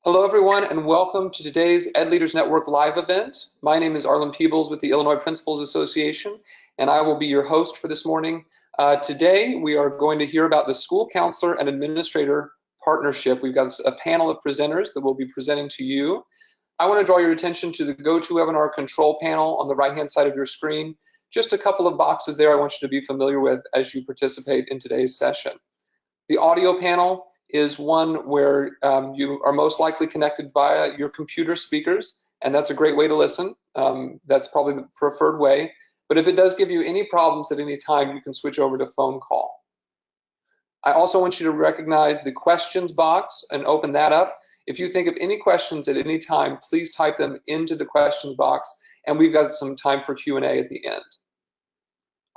Hello, everyone, and welcome to today's Ed Leaders Network live event. My name is Arlen Peebles with the Illinois Principals Association, and I will be your host for this morning. Today, we are going to hear about the School Counselor and Administrator Partnership. We've got a panel of presenters that will be presenting to you. I want to draw your attention to the GoToWebinar control panel on the right-hand side of your screen. Just a couple of boxes there I want you to be familiar with as you participate in today's session. The audio panel is one where you are most likely connected via your computer speakers, and that's a great way to listen. That's probably the preferred way. But if it does give you any problems at any time, you can switch over to phone call. I also want you to recognize the questions box and open that up. If you think of any questions at any time, please type them into the questions box, and we've got some time for Q&A at the end.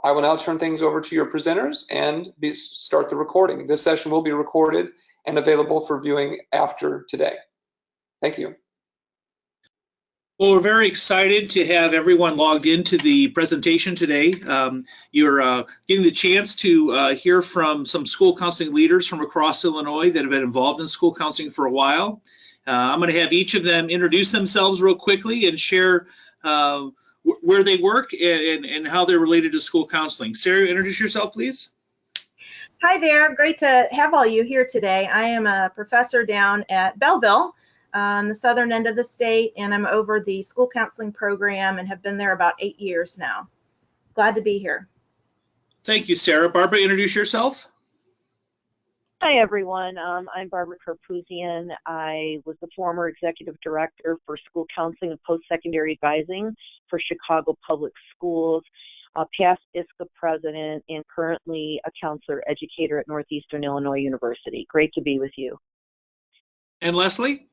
I will now turn things over to your presenters and start the recording. This session will be recorded and available for viewing after today. Thank you. Well, we're very excited to have everyone logged into the presentation today. You're getting the chance to hear from some school counseling leaders from across Illinois that have been involved in school counseling for a while. I'm going to have each of them introduce themselves real quickly and share where they work and how they're related to school counseling. Sarah, introduce yourself, please. Hi there. Great to have all you here today. I am a professor down at Belleville on the southern end of the state, and I'm over the school counseling program and have been there about 8 years now. Glad to be here. Thank you, Sarah. Barbara, introduce yourself. Hi, everyone. I'm Barbara Karpouzian. I was the former executive director for school counseling and post-secondary advising for Chicago Public Schools, past ISCA president, and currently a counselor educator at Northeastern Illinois University. Great to be with you. And Leslie?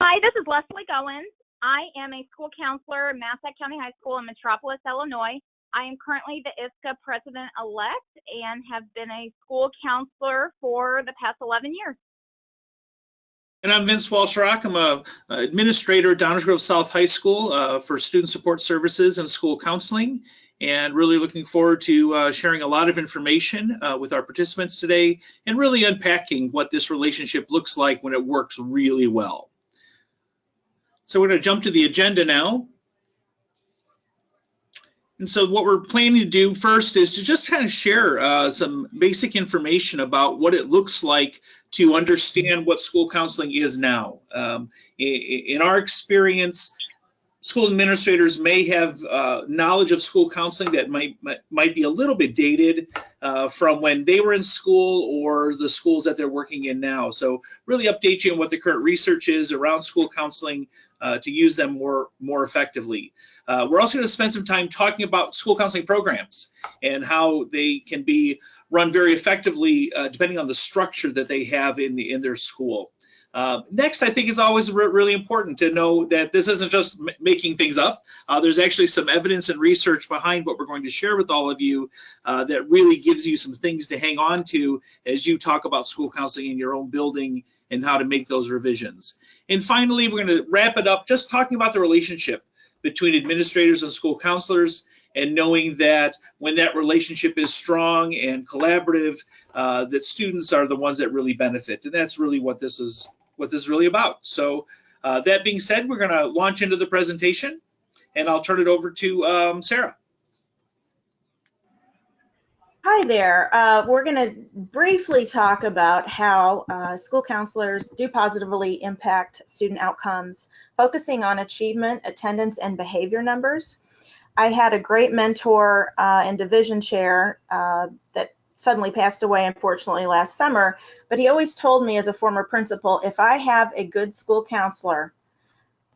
Hi, this is Leslie Goins. I am a school counselor at Massac County High School in Metropolis, Illinois. I am currently the ISCA president-elect and have been a school counselor for the past 11 years. And I'm Vince Walshrock. I'm an administrator at Downers Grove South High School for student support services and school counseling, and really looking forward to sharing a lot of information with our participants today and really unpacking what this relationship looks like when it works really well. So we're going to jump to the agenda now. And so what we're planning to do first is to just kind of share some basic information about what it looks like to understand what school counseling is now. In our experience, school administrators may have knowledge of school counseling that might be a little bit dated from when they were in school or the schools that they're working in now. So really update you on what the current research is around school counseling to use them more effectively. We're also going to spend some time talking about school counseling programs and how they can be run very effectively depending on the structure that they have in their school. Next, I think is always really important to know that this isn't just making things up. There's actually some evidence and research behind what we're going to share with all of you that really gives you some things to hang on to as you talk about school counseling in your own building and how to make those revisions. And finally, we're going to wrap it up just talking about the relationship between administrators and school counselors, and knowing that when that relationship is strong and collaborative, that students are the ones that really benefit. And that's really what this is really about. So that being said, we're going to launch into the presentation, and I'll turn it over to Sarah. Hi there. We're going to briefly talk about how school counselors do positively impact student outcomes, focusing on achievement, attendance, and behavior numbers. I had a great mentor and division chair that suddenly passed away, unfortunately, last summer, but he always told me as a former principal, if I have a good school counselor,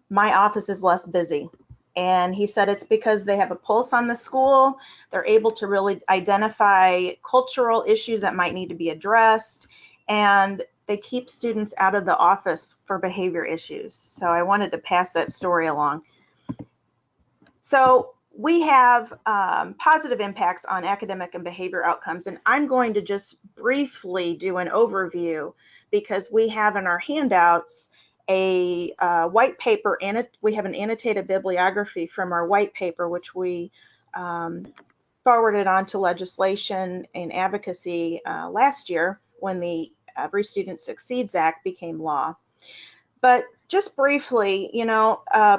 my office is less busy. And he said it's because they have a pulse on the school. They're able to really identify cultural issues that might need to be addressed, and they keep students out of the office for behavior issues. So I wanted to pass that story along. So we have positive impacts on academic and behavior outcomes, and I'm going to just briefly do an overview because we have in our handouts a white paper, and we have an annotated bibliography from our white paper, which we forwarded on to legislation and advocacy last year when the Every Student Succeeds Act became law. But just briefly,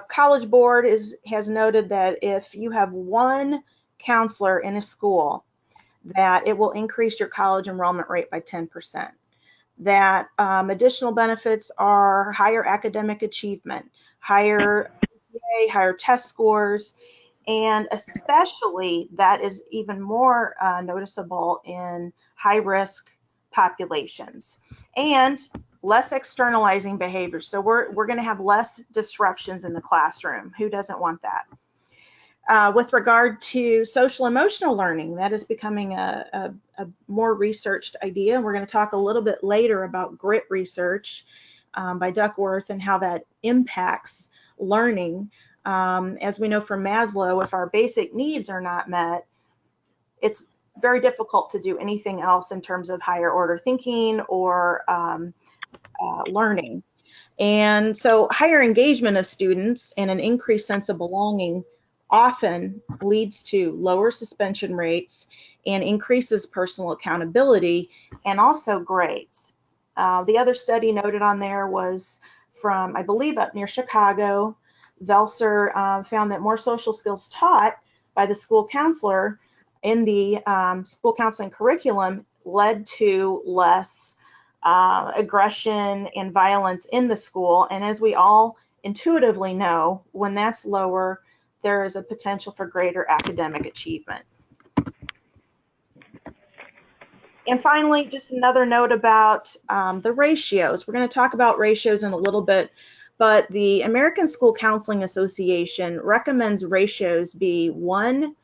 College Board has noted that if you have one counselor in a school, that it will increase your college enrollment rate by 10%. That additional benefits are higher academic achievement, higher GPA, higher test scores, and especially that is even more noticeable in high-risk populations, and less externalizing behavior. So we're going to have less disruptions in the classroom. Who doesn't want that? With regard to social emotional learning, that is becoming a more researched idea. And we're going to talk a little bit later about grit research by Duckworth and how that impacts learning. As we know from Maslow, if our basic needs are not met, it's very difficult to do anything else in terms of higher order thinking or learning. And so higher engagement of students and an increased sense of belonging often leads to lower suspension rates and increases personal accountability and also grades. The other study noted on there was from, I believe, up near Chicago. Velser found that more social skills taught by the school counselor in the school counseling curriculum led to less aggression and violence in the school. And as we all intuitively know, when that's lower, there is a potential for greater academic achievement. And finally, just another note about the ratios. We're going to talk about ratios in a little bit, but the American School Counseling Association recommends ratios be one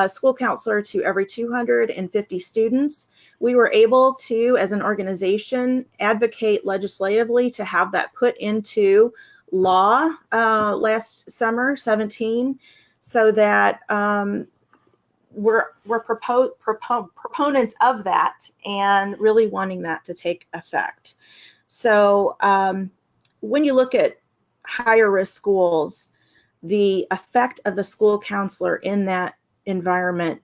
school counselor to every 250 students. We were able to, as an organization, advocate legislatively to have that put into law last summer, 17, so that we're proponents of that and really wanting that to take effect. So when you look at higher risk schools, the effect of the school counselor in that environment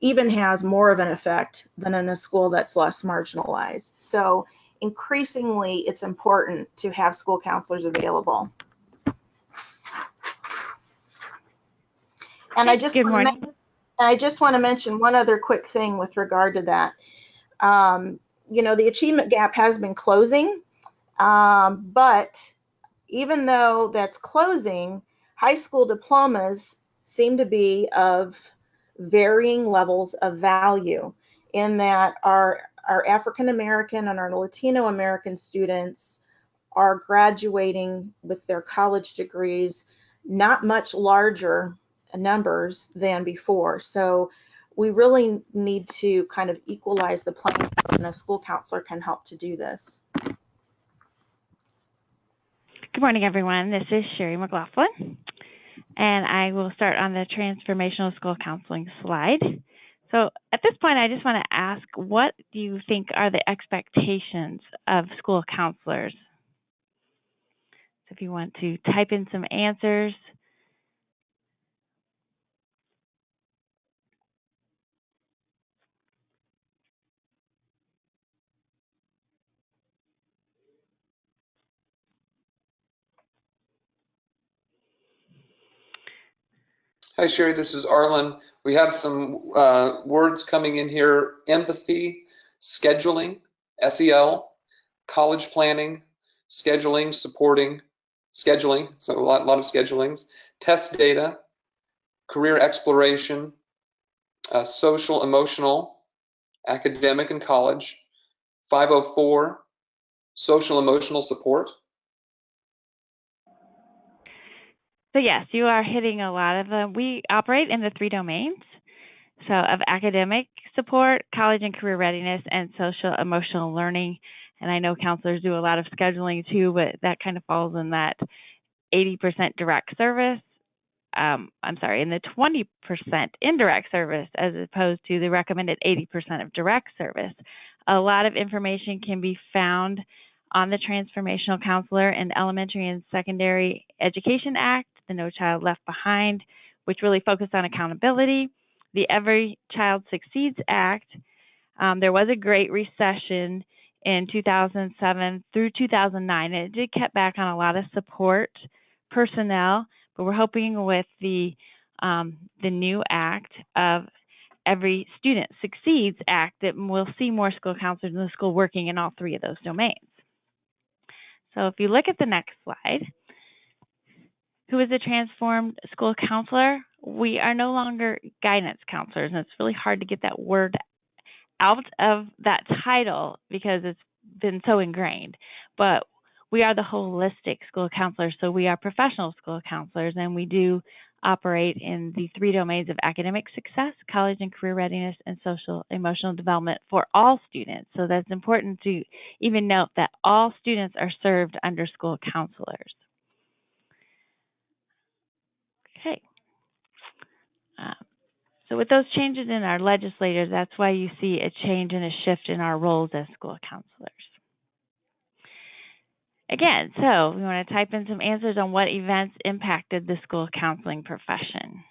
even has more of an effect than in a school that's less marginalized. So increasingly, it's important to have school counselors available. And I just want to mention one other quick thing with regard to that. The achievement gap has been closing, but even though that's closing, high school diplomas seem to be of varying levels of value, in that our African American and our Latino American students are graduating with their college degrees not much larger numbers than before. So we really need to kind of equalize the playing field, and a school counselor can help to do this. Good morning, everyone. This is Sherry McLaughlin, and I will start on the transformational school counseling slide. So at this point, I just want to ask, what do you think are the expectations of school counselors? So if you want to type in some answers. Hi, Sherry, this is Arlen. We have some words coming in here: empathy, scheduling, SEL, college planning, scheduling, supporting, scheduling, so a lot of schedulings, test data, career exploration, social, emotional, academic and college, 504, social emotional support. So yes, you are hitting a lot of them. We operate in the 3 domains, so of academic support, college and career readiness, and social emotional learning. And I know counselors do a lot of scheduling too, but that kind of falls in that 80% direct service. In the 20% indirect service, as opposed to the recommended 80% of direct service. A lot of information can be found on the Transformational Counselor and Elementary and Secondary Education Act, the No Child Left Behind, which really focused on accountability, the Every Child Succeeds Act. There was a Great Recession in 2007 through 2009. It did cut back on a lot of support personnel, but we're hoping with the new act of Every Student Succeeds Act that we'll see more school counselors in the school working in all three of those domains. So if you look at the next slide, who is a transformed school counselor? We are no longer guidance counselors, and it's really hard to get that word out of that title because it's been so ingrained. But we are the holistic school counselors, so we are professional school counselors, and we do operate in the three domains of academic success, college and career readiness, and social emotional development for all students. So that's important to even note that all students are served under school counselors. Okay. So with those changes in our legislators, that's why you see a change and a shift in our roles as school counselors. Again, so we want to type in some answers on what events impacted the school counseling profession.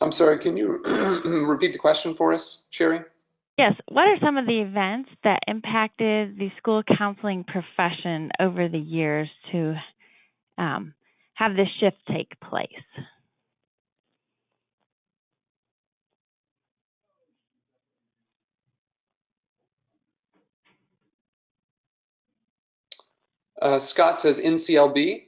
I'm sorry, can you repeat the question for us, Sherry? Yes, what are some of the events that impacted the school counseling profession over the years to have this shift take place? Scott says NCLB.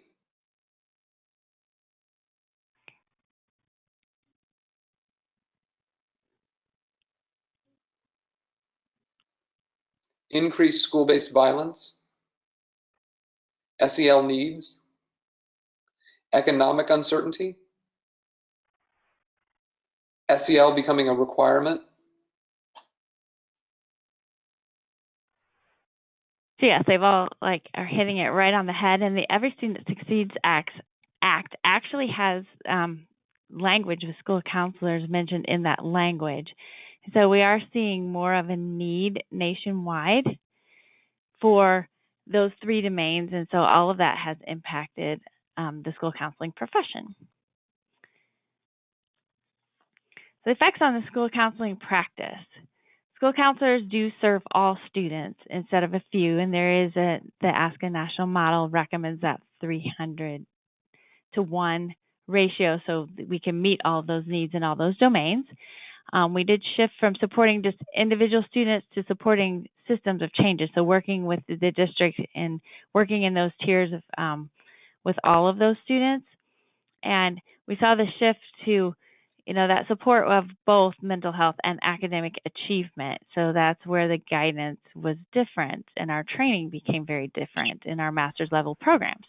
Increased school-based violence, SEL needs, economic uncertainty, SEL becoming a requirement. So yes, they've all are hitting it right on the head, and the Every Student Succeeds Act actually has language with school counselors mentioned in that language. So we are seeing more of a need nationwide for those three domains, and so all of that has impacted the school counseling profession. The effects on the school counseling practice. School counselors do serve all students instead of a few, and there is the ASCA national model recommends that 300 to 1 ratio so that we can meet all of those needs in all those domains. We did shift from supporting just individual students to supporting systems of changes, so working with the district and working in those tiers of, with all of those students. And we saw the shift to that support of both mental health and academic achievement. So that's where the guidance was different and our training became very different in our master's level programs.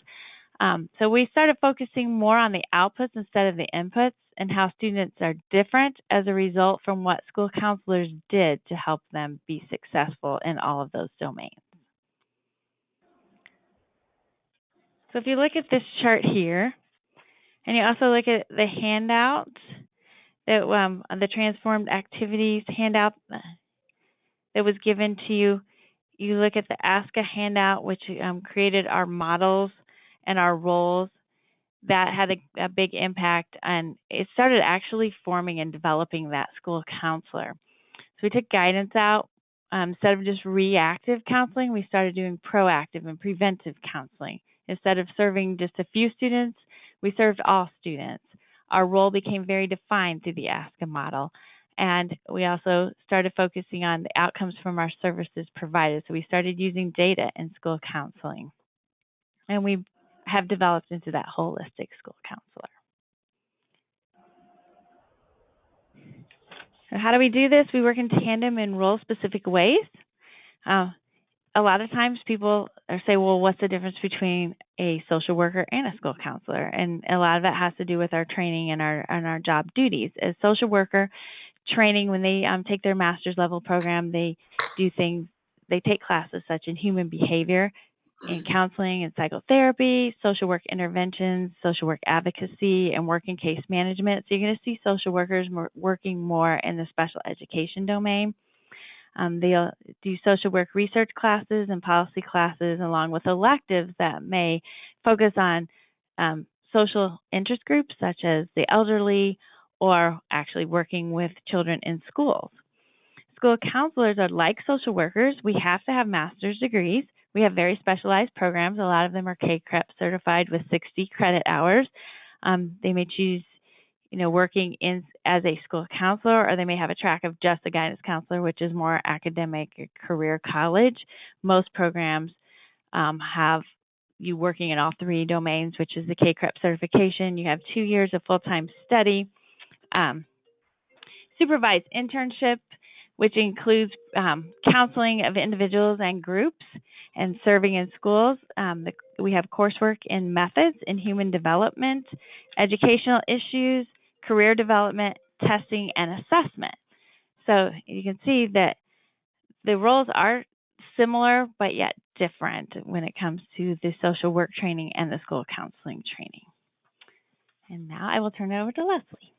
So we started focusing more on the outputs instead of the inputs and how students are different as a result from what school counselors did to help them be successful in all of those domains. So if you look at this chart here, and you also look at the handout, the transformed activities handout that was given to you. You look at the ASCA handout, which created our models and our roles. That had a big impact, and it started actually forming and developing that school counselor. So we took guidance out. Instead of just reactive counseling, we started doing proactive and preventive counseling. Instead of serving just a few students, we served all students. Our role became very defined through the ASCA model. And we also started focusing on the outcomes from our services provided. So we started using data in school counseling. And we have developed into that holistic school counselor. So how do we do this? We work in tandem in role-specific ways. A lot of times people say, well, what's the difference between a social worker and a school counselor? And a lot of that has to do with our training and our job duties. As social worker training, when they take their master's level program, they do things, they take classes such in human behavior, in counseling and psychotherapy, social work interventions, social work advocacy, and work and case management. So you're going to see social workers working more in the special education domain. They'll do social work research classes and policy classes, along with electives that may focus on social interest groups such as the elderly, or actually working with children in schools. School counselors are like social workers. We have to have master's degrees. We have very specialized programs. A lot of them are KCREP certified with 60 credit hours. They may choose, working as a school counselor, or they may have a track of just a guidance counselor, which is more academic or career college. Most programs have you working in all three domains, which is the KCREP certification. You have 2 years of full-time study, supervised internship, which includes counseling of individuals and groups, and serving in schools. We have coursework in methods in human development, educational issues, career development, testing, and assessment. So you can see that the roles are similar, but yet different when it comes to the social work training and the school counseling training. And now I will turn it over to Leslie.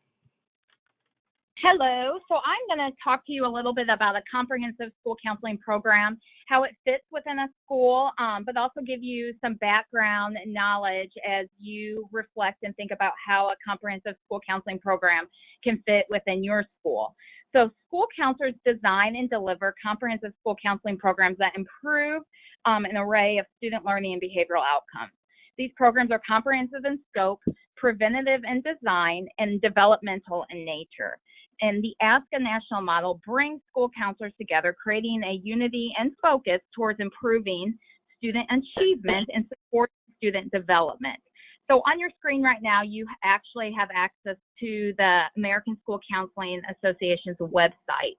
Hello. So I'm going to talk to you a little bit about a comprehensive school counseling program, how it fits within a school, but also give you some background knowledge as you reflect and think about how a comprehensive school counseling program can fit within your school. So school counselors design and deliver comprehensive school counseling programs that improve an array of student learning and behavioral outcomes. These programs are comprehensive in scope, preventative in design, and developmental in nature. And the ASCA national model brings school counselors together, creating a unity and focus towards improving student achievement and supporting student development. So on your screen right now, you actually have access to the American School Counseling Association's website.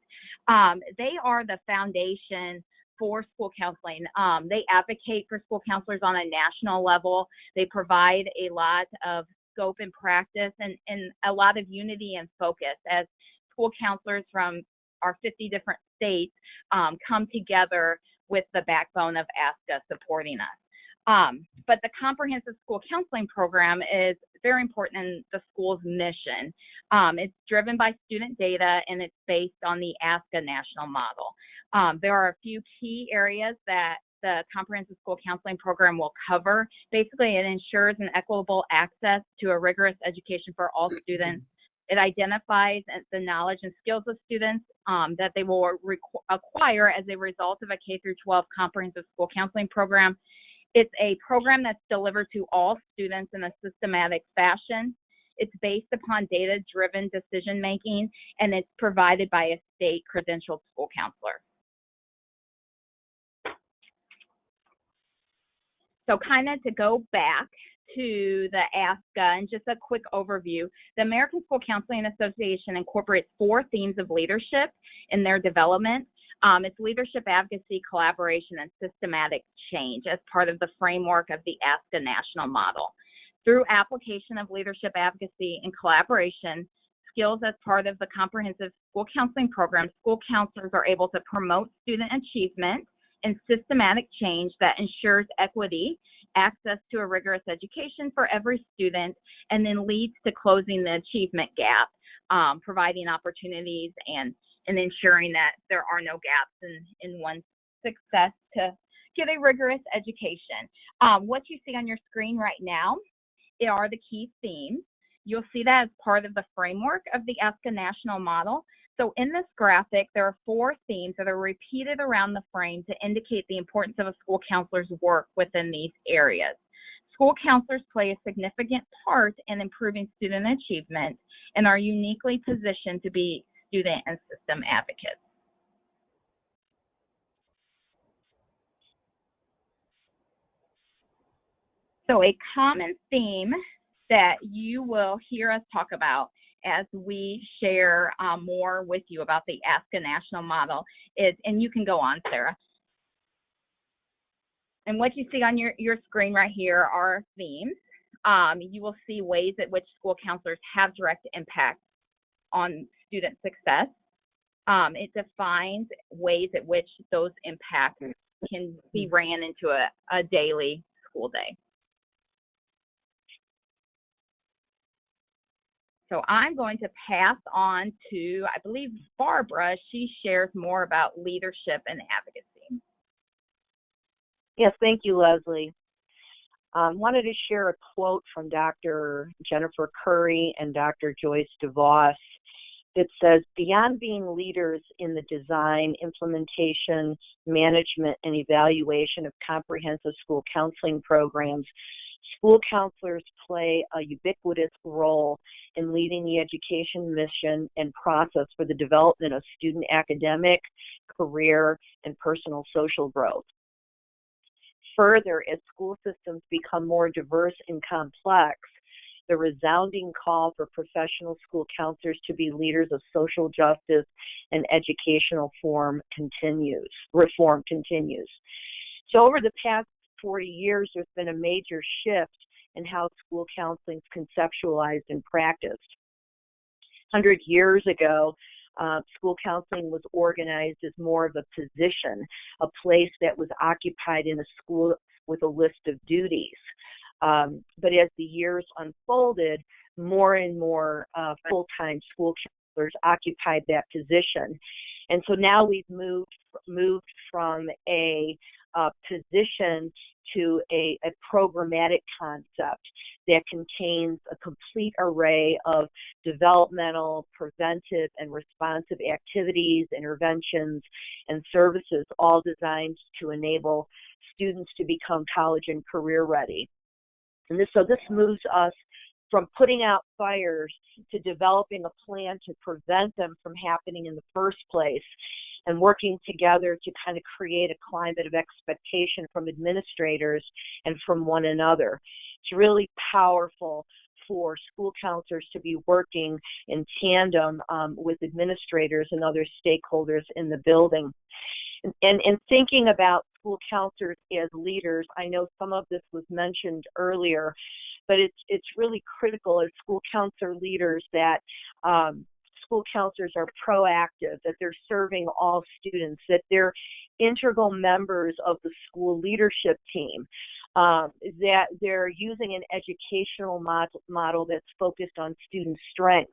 They are the foundation for school counseling. They advocate for school counselors on a national level. They provide a lot of scope and practice and a lot of unity and focus as school counselors from our 50 different states come together with the backbone of ASCA supporting us. But the comprehensive school counseling program is very important in the school's mission. It's driven by student data, and it's based on the ASCA national model. There are a few key areas that the comprehensive school counseling program will cover. Basically, it ensures an equitable access to a rigorous education for all students. It identifies the knowledge and skills of students that they will acquire as a result of a K-12 comprehensive school counseling program. It's a program that's delivered to all students in a systematic fashion. It's based upon data-driven decision-making, and it's provided by a state credentialed school counselor. So kind of to go back to the ASCA and just a quick overview, the American School Counseling Association incorporates 4 themes of leadership in their development. It's leadership, advocacy, collaboration, and systematic change as part of the framework of the ASCA national model. Through application of leadership, advocacy, and collaboration skills as part of the comprehensive school counseling program, school counselors are able to promote student achievement and systematic change that ensures equity, access to a rigorous education for every student, and then leads to closing the achievement gap, providing opportunities and ensuring that there are no gaps in one's success to get a rigorous education. What you see on your screen right now are the key themes. You'll see that as part of the framework of the ASCA national model. So in this graphic, there are 4 themes that are repeated around the frame to indicate the importance of a school counselor's work within these areas. School counselors play a significant part in improving student achievement and are uniquely positioned to be student and system advocates. So a common theme that you will hear us talk about as we share more with you about the ASCA national model is, and you can go on, Sarah. And what you see on your screen right here are themes. You will see ways at which school counselors have direct impact on student success. It defines ways at which those impacts can be ran into a daily school day. So I'm going to pass on to, I believe, Barbara. She shares more about leadership and advocacy. Yes, thank you, Leslie. Wanted to share a quote from Dr. Jennifer Curry and Dr. Joyce DeVos that says, beyond being leaders in the design, implementation, management, and evaluation of comprehensive school counseling programs, school counselors play a ubiquitous role in leading the education mission and process for the development of student academic, career, and personal social growth. Further, as school systems become more diverse and complex, the resounding call for professional school counselors to be leaders of social justice and educational reform continues. So over the past 40 years, there's been a major shift in how school counseling is conceptualized and practiced. 100 years ago, school counseling was organized as more of a position, a place that was occupied in a school with a list of duties. But as the years unfolded, more and more full-time school counselors occupied that position. And so now we've moved from a position to a programmatic concept that contains a complete array of developmental, preventive, and responsive activities, interventions, and services, all designed to enable students to become college and career ready. And this moves us from putting out fires to developing a plan to prevent them from happening in the first place, and working together to kind of create a climate of expectation from administrators and from one another. It's really powerful for school counselors to be working in tandem with administrators and other stakeholders in the building. And thinking about school counselors as leaders, I know some of this was mentioned earlier, but it's really critical as school counselor leaders that school counselors are proactive, that they're serving all students, that they're integral members of the school leadership team, that they're using an educational model that's focused on student strengths,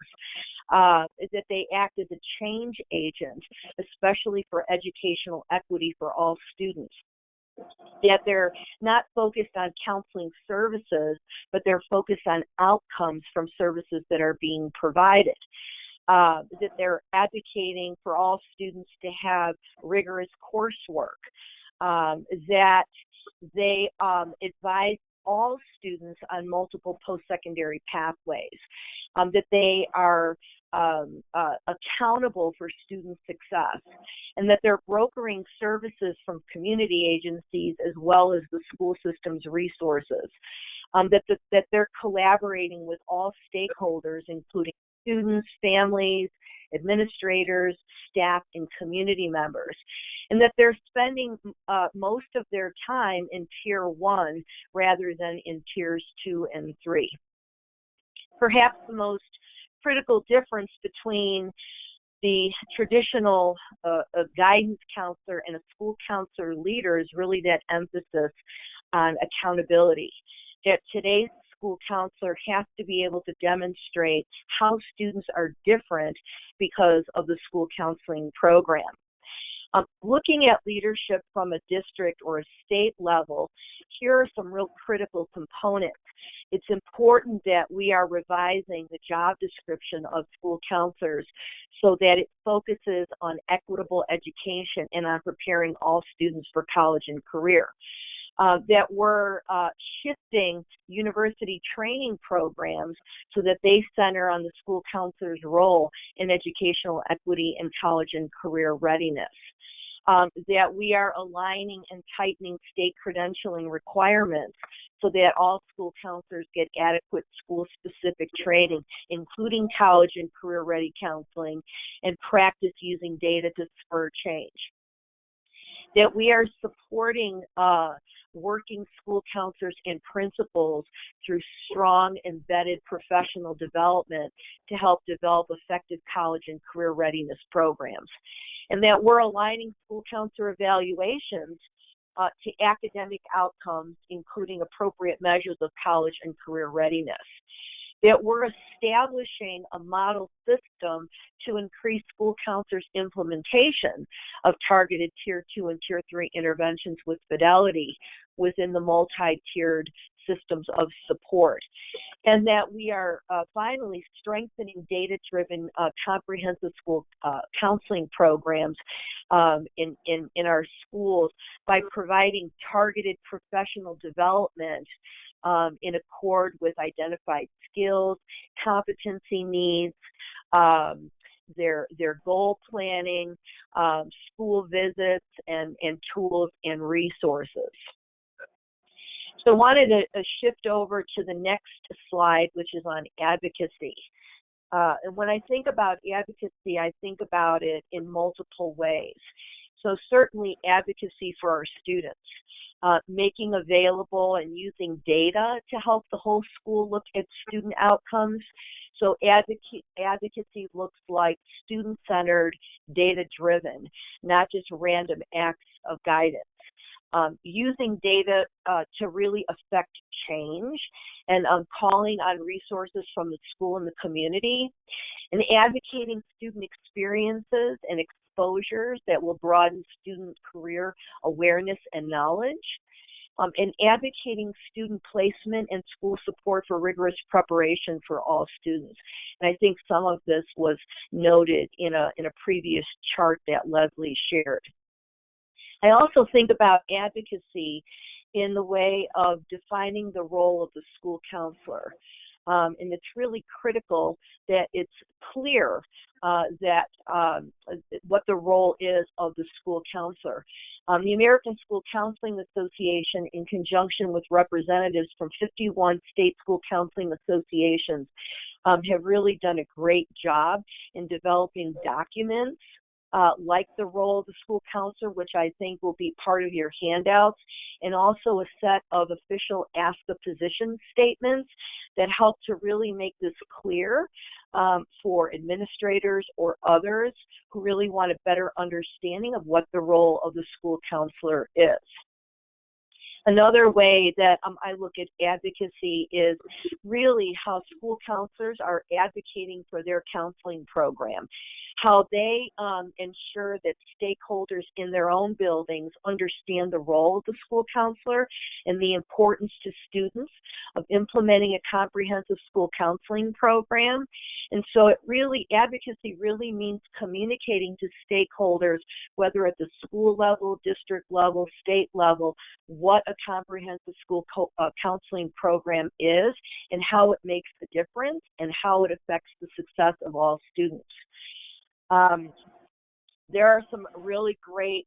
that they act as a change agent, especially for educational equity for all students, that they're not focused on counseling services, but they're focused on outcomes from services that are being provided. That they're advocating for all students to have rigorous coursework, that they advise all students on multiple post-secondary pathways, that they are accountable for student success, and that they're brokering services from community agencies as well as the school system's resources, that they're collaborating with all stakeholders, including students, families, administrators, staff, and community members, and that they're spending most of their time in Tier 1 rather than in Tiers 2 and 3. Perhaps the most critical difference between the traditional guidance counselor and a school counselor leader is really that emphasis on accountability. That today's school counselor has to be able to demonstrate how students are different because of the school counseling program. Looking at leadership from a district or a state level, here are some real critical components. It's important that we are revising the job description of school counselors so that it focuses on equitable education and on preparing all students for college and career. That we're shifting university training programs so that they center on the school counselor's role in educational equity and college and career readiness. That we are aligning and tightening state credentialing requirements so that all school counselors get adequate school-specific training, including college and career-ready counseling, and practice using data to spur change. That we are supporting working school counselors and principals through strong embedded professional development to help develop effective college and career readiness programs. And that we're aligning school counselor evaluations to academic outcomes, including appropriate measures of college and career readiness. That we're establishing a model system to increase school counselors' implementation of targeted Tier 2 and Tier 3 interventions with fidelity within the multi-tiered systems of support. And that we are finally strengthening data-driven comprehensive school counseling programs in our schools by providing targeted professional development in accord with identified skills, competency needs, their goal planning, school visits, and tools and resources. So I wanted to shift over to the next slide, which is on advocacy. And when I think about advocacy, I think about it in multiple ways. So certainly advocacy for our students, making available and using data to help the whole school look at student outcomes. So advocacy looks like student-centered, data-driven, not just random acts of guidance. Using data to really affect change and calling on resources from the school and the community, and advocating student experiences and exposures that will broaden student career awareness and knowledge, and advocating student placement and school support for rigorous preparation for all students. And I think some of this was noted in a previous chart that Leslie shared. I also think about advocacy in the way of defining the role of the school counselor. And it's really critical that it's clear that what the role is of the school counselor. The American School Counseling Association, in conjunction with representatives from 51 state school counseling associations, have really done a great job in developing documents like the role of the school counselor, which I think will be part of your handouts, and also a set of official Ask a Physician statements that help to really make this clear for administrators or others who really want a better understanding of what the role of the school counselor is. Another way that I look at advocacy is really how school counselors are advocating for their counseling program, how they ensure that stakeholders in their own buildings understand the role of the school counselor and the importance to students of implementing a comprehensive school counseling program. And so advocacy really means communicating to stakeholders, whether at the school level, district level, state level, what a comprehensive school counseling program is and how it makes a difference and how it affects the success of all students. There are some really great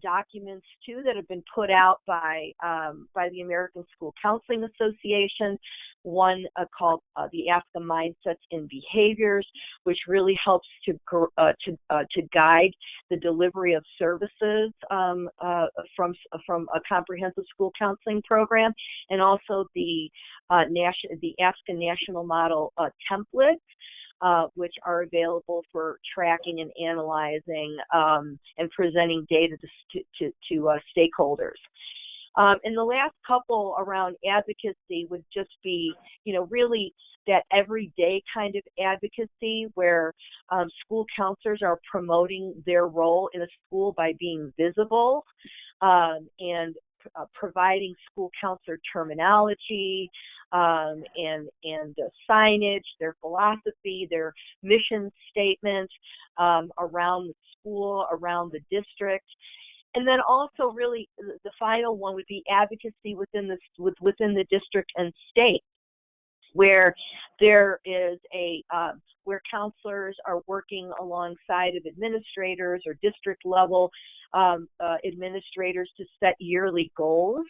documents too that have been put out by the American School Counseling Association. One called the Ask a Mindsets and Behaviors, which really helps to guide the delivery of services from a comprehensive school counseling program, and also the Ask a National Model template. Which are available for tracking and analyzing and presenting data to stakeholders. And the last couple around advocacy would just be, really that everyday kind of advocacy where school counselors are promoting their role in a school by being visible and providing school counselor terminology and signage, their philosophy, their mission statements around the school, around the district. And then also really the final one would be advocacy within the district and state, where there is where counselors are working alongside of administrators or district level administrators to set yearly goals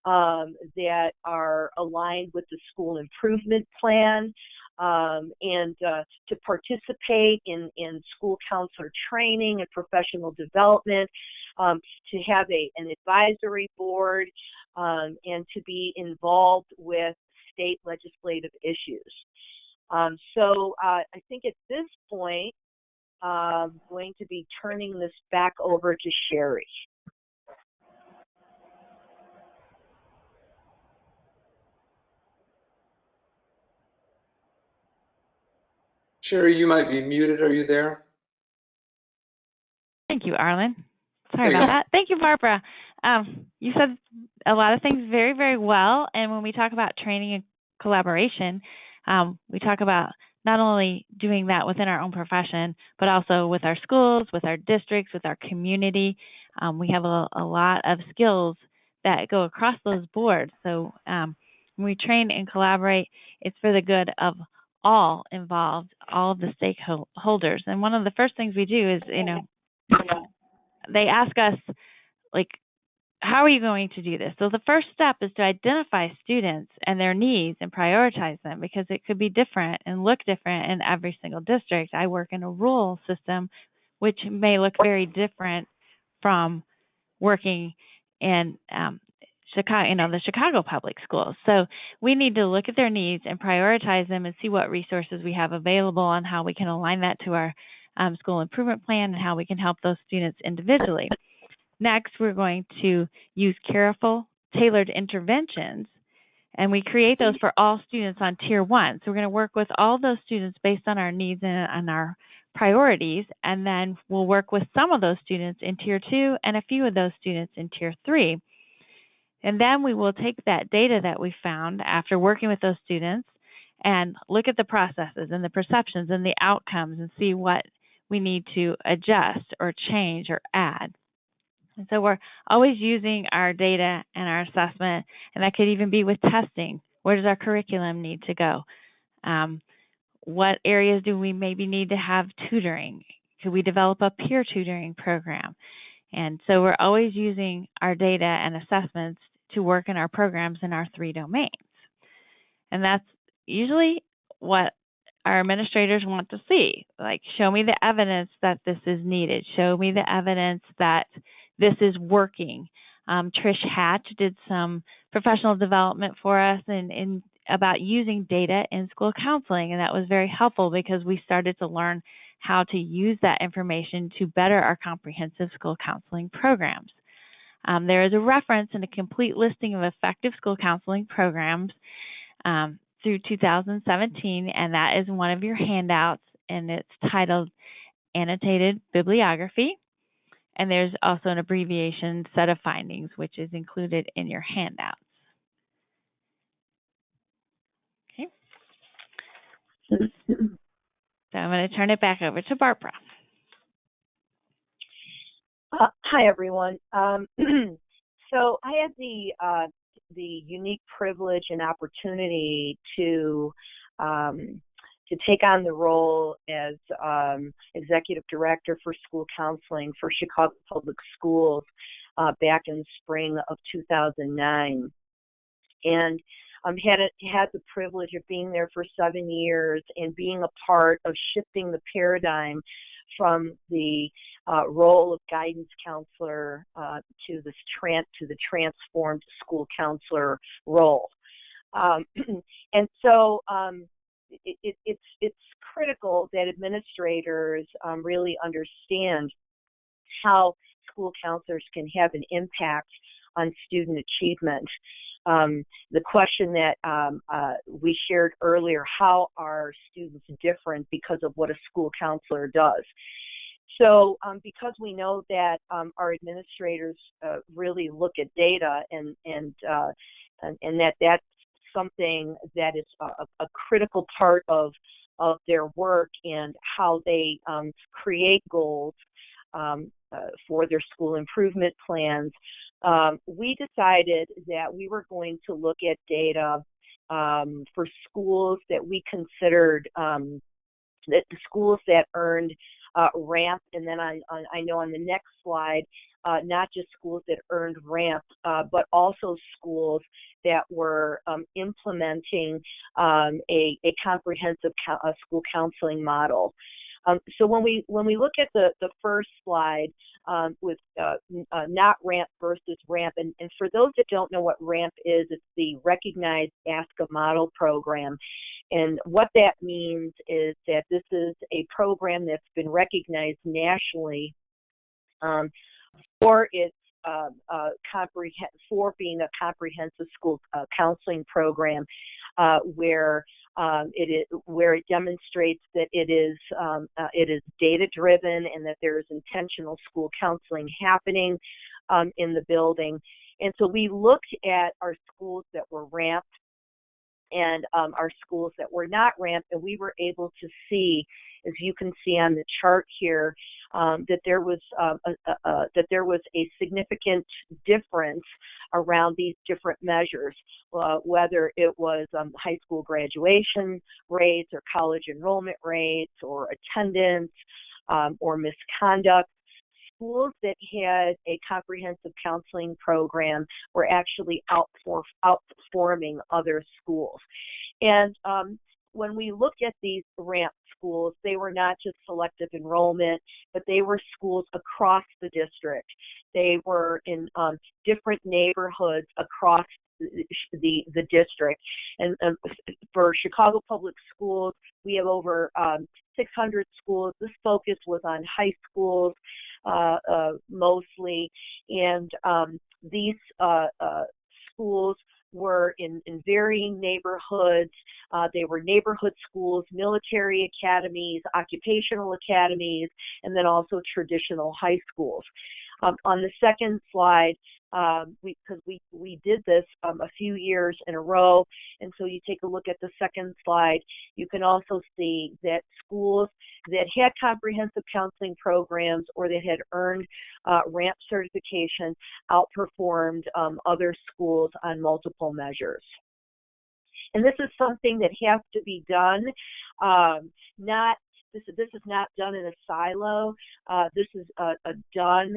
that are aligned with the school improvement plan, and to participate in school counselor training and professional development, to have an advisory board, and to be involved with state legislative issues. So I think at this point, I'm going to be turning this back over to Sherry. Sherry, you might be muted. Are you there? Thank you, Arlen. Sorry There you about go. that. Thank you, Barbara. You said a lot of things very, very well. And when we talk about training and collaboration, we talk about not only doing that within our own profession, but also with our schools, with our districts, with our community. We have a lot of skills that go across those boards. So when we train and collaborate, it's for the good of all involved, all of the stakeholders. And one of the first things we do is, they ask us, like, how are you going to do this? So the first step is to identify students and their needs and prioritize them, because it could be different and look different in every single district. I work in a rural system, which may look very different from working in Chicago, the Chicago public schools. So we need to look at their needs and prioritize them and see what resources we have available and how we can align that to our school improvement plan and how we can help those students individually. Next, we're going to use careful, tailored interventions, and we create those for all students on Tier 1. So we're going to work with all those students based on our needs and our priorities, and then we'll work with some of those students in Tier 2 and a few of those students in Tier 3. And then we will take that data that we found after working with those students and look at the processes and the perceptions and the outcomes and see what we need to adjust or change or add. And so we're always using our data and our assessment, and that could even be with testing. Where does our curriculum need to go? What areas do we maybe need to have tutoring? Could we develop a peer tutoring program? And so we're always using our data and assessments to work in our programs in our 3 domains. And that's usually what our administrators want to see. Like, show me the evidence that this is needed. Show me the evidence that this is working. Trish Hatch did some professional development for us in about using data in school counseling, and that was very helpful because we started to learn how to use that information to better our comprehensive school counseling programs. There is a reference and a complete listing of effective school counseling programs through 2017, and that is one of your handouts, and it's titled Annotated Bibliography. And there's also an abbreviation set of findings, which is included in your handouts. Okay. So I'm going to turn it back over to Barbara. Hi, everyone. So I had the unique privilege and opportunity to take on the role as Executive Director for School Counseling for Chicago Public Schools back in the spring of 2009. And had the privilege of being there for 7 years and being a part of shifting the paradigm from the role of guidance counselor to the transformed school counselor role. And so it's critical that administrators really understand how school counselors can have an impact on student achievement. The question that we shared earlier, how are students different because of what a school counselor does? So because we know that our administrators really look at data and that's something that is a critical part of their work and how they create goals for their school improvement plans, we decided that we were going to look at data for schools that we considered that the schools that earned RAMP, and then I know on the next slide, not just schools that earned RAMP, but also schools that were implementing a comprehensive school counseling model. So when we look at the first slide with not RAMP versus RAMP, and for those that don't know what RAMP is, it's the Recognized ASCA Model Program. And what that means is that this is a program that's been recognized nationally for its for being a comprehensive school counseling program where where it demonstrates that it is data driven and that there is intentional school counseling happening in the building. And so we looked at our schools that were ramped and our schools that were not ramped, and we were able to see, as you can see on the chart here, that there was a significant difference around these different measures, whether it was high school graduation rates or college enrollment rates or attendance or misconduct. Schools that had a comprehensive counseling program were actually outperforming other schools. And when we looked at these ramp schools, they were not just selective enrollment, but they were schools across the district. They were in different neighborhoods across the district. And for Chicago Public Schools, we have over 600 schools. This focus was on high schools mostly, and these schools were in varying neighborhoods. They were neighborhood schools, military academies, occupational academies, and then also traditional high schools. On the second slide, because we did this a few years in a row, and so you take a look at the second slide, you can also see that schools that had comprehensive counseling programs or that had earned RAMP certification outperformed other schools on multiple measures. And this is something that has to be done, This is not done in a silo. This is done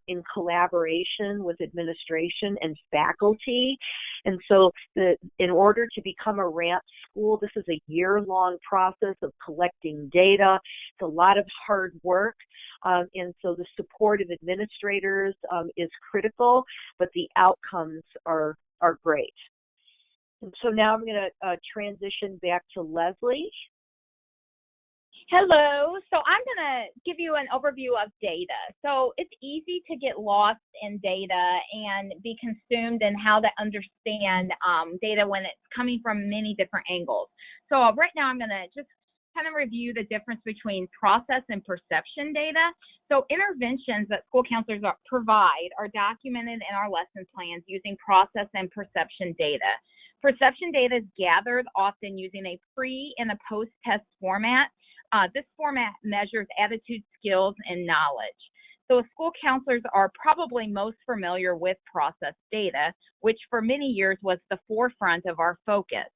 in collaboration with administration and faculty. And so in order to become a RAMP school, this is a year-long process of collecting data. It's a lot of hard work. And so the support of administrators is critical, but the outcomes are great. And so now I'm going to transition back to Leslie. Hello. So I'm going to give you an overview of data. So it's easy to get lost in data and be consumed in how to understand data when it's coming from many different angles. So right now I'm going to just kind of review the difference between process and perception data. So interventions that school counselors provide are documented in our lesson plans using process and perception data. Perception data is gathered often using a pre- and a post-test format. This format measures attitude, skills, and knowledge. So school counselors are probably most familiar with process data, which for many years was the forefront of our focus.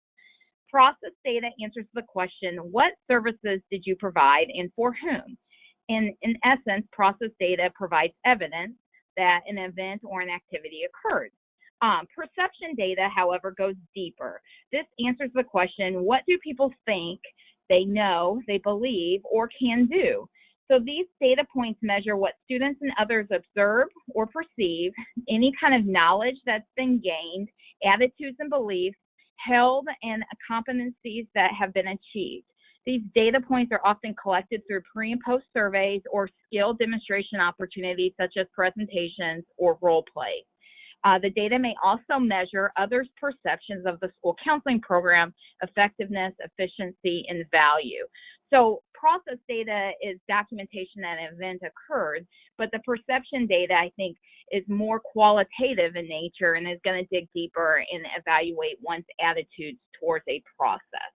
Process data answers the question, what services did you provide and for whom? In essence, process data provides evidence that an event or an activity occurred. Perception data, however, goes deeper. This answers the question, what do people think they know, they believe, or can do? So these data points measure what students and others observe or perceive, any kind of knowledge that's been gained, attitudes and beliefs held, and competencies that have been achieved. These data points are often collected through pre- and post surveys or skill demonstration opportunities such as presentations or role play. The data may also measure others' perceptions of the school counseling program, effectiveness, efficiency, and value. So process data is documentation that an event occurred, but the perception data, I think, is more qualitative in nature and is going to dig deeper and evaluate one's attitudes towards a process.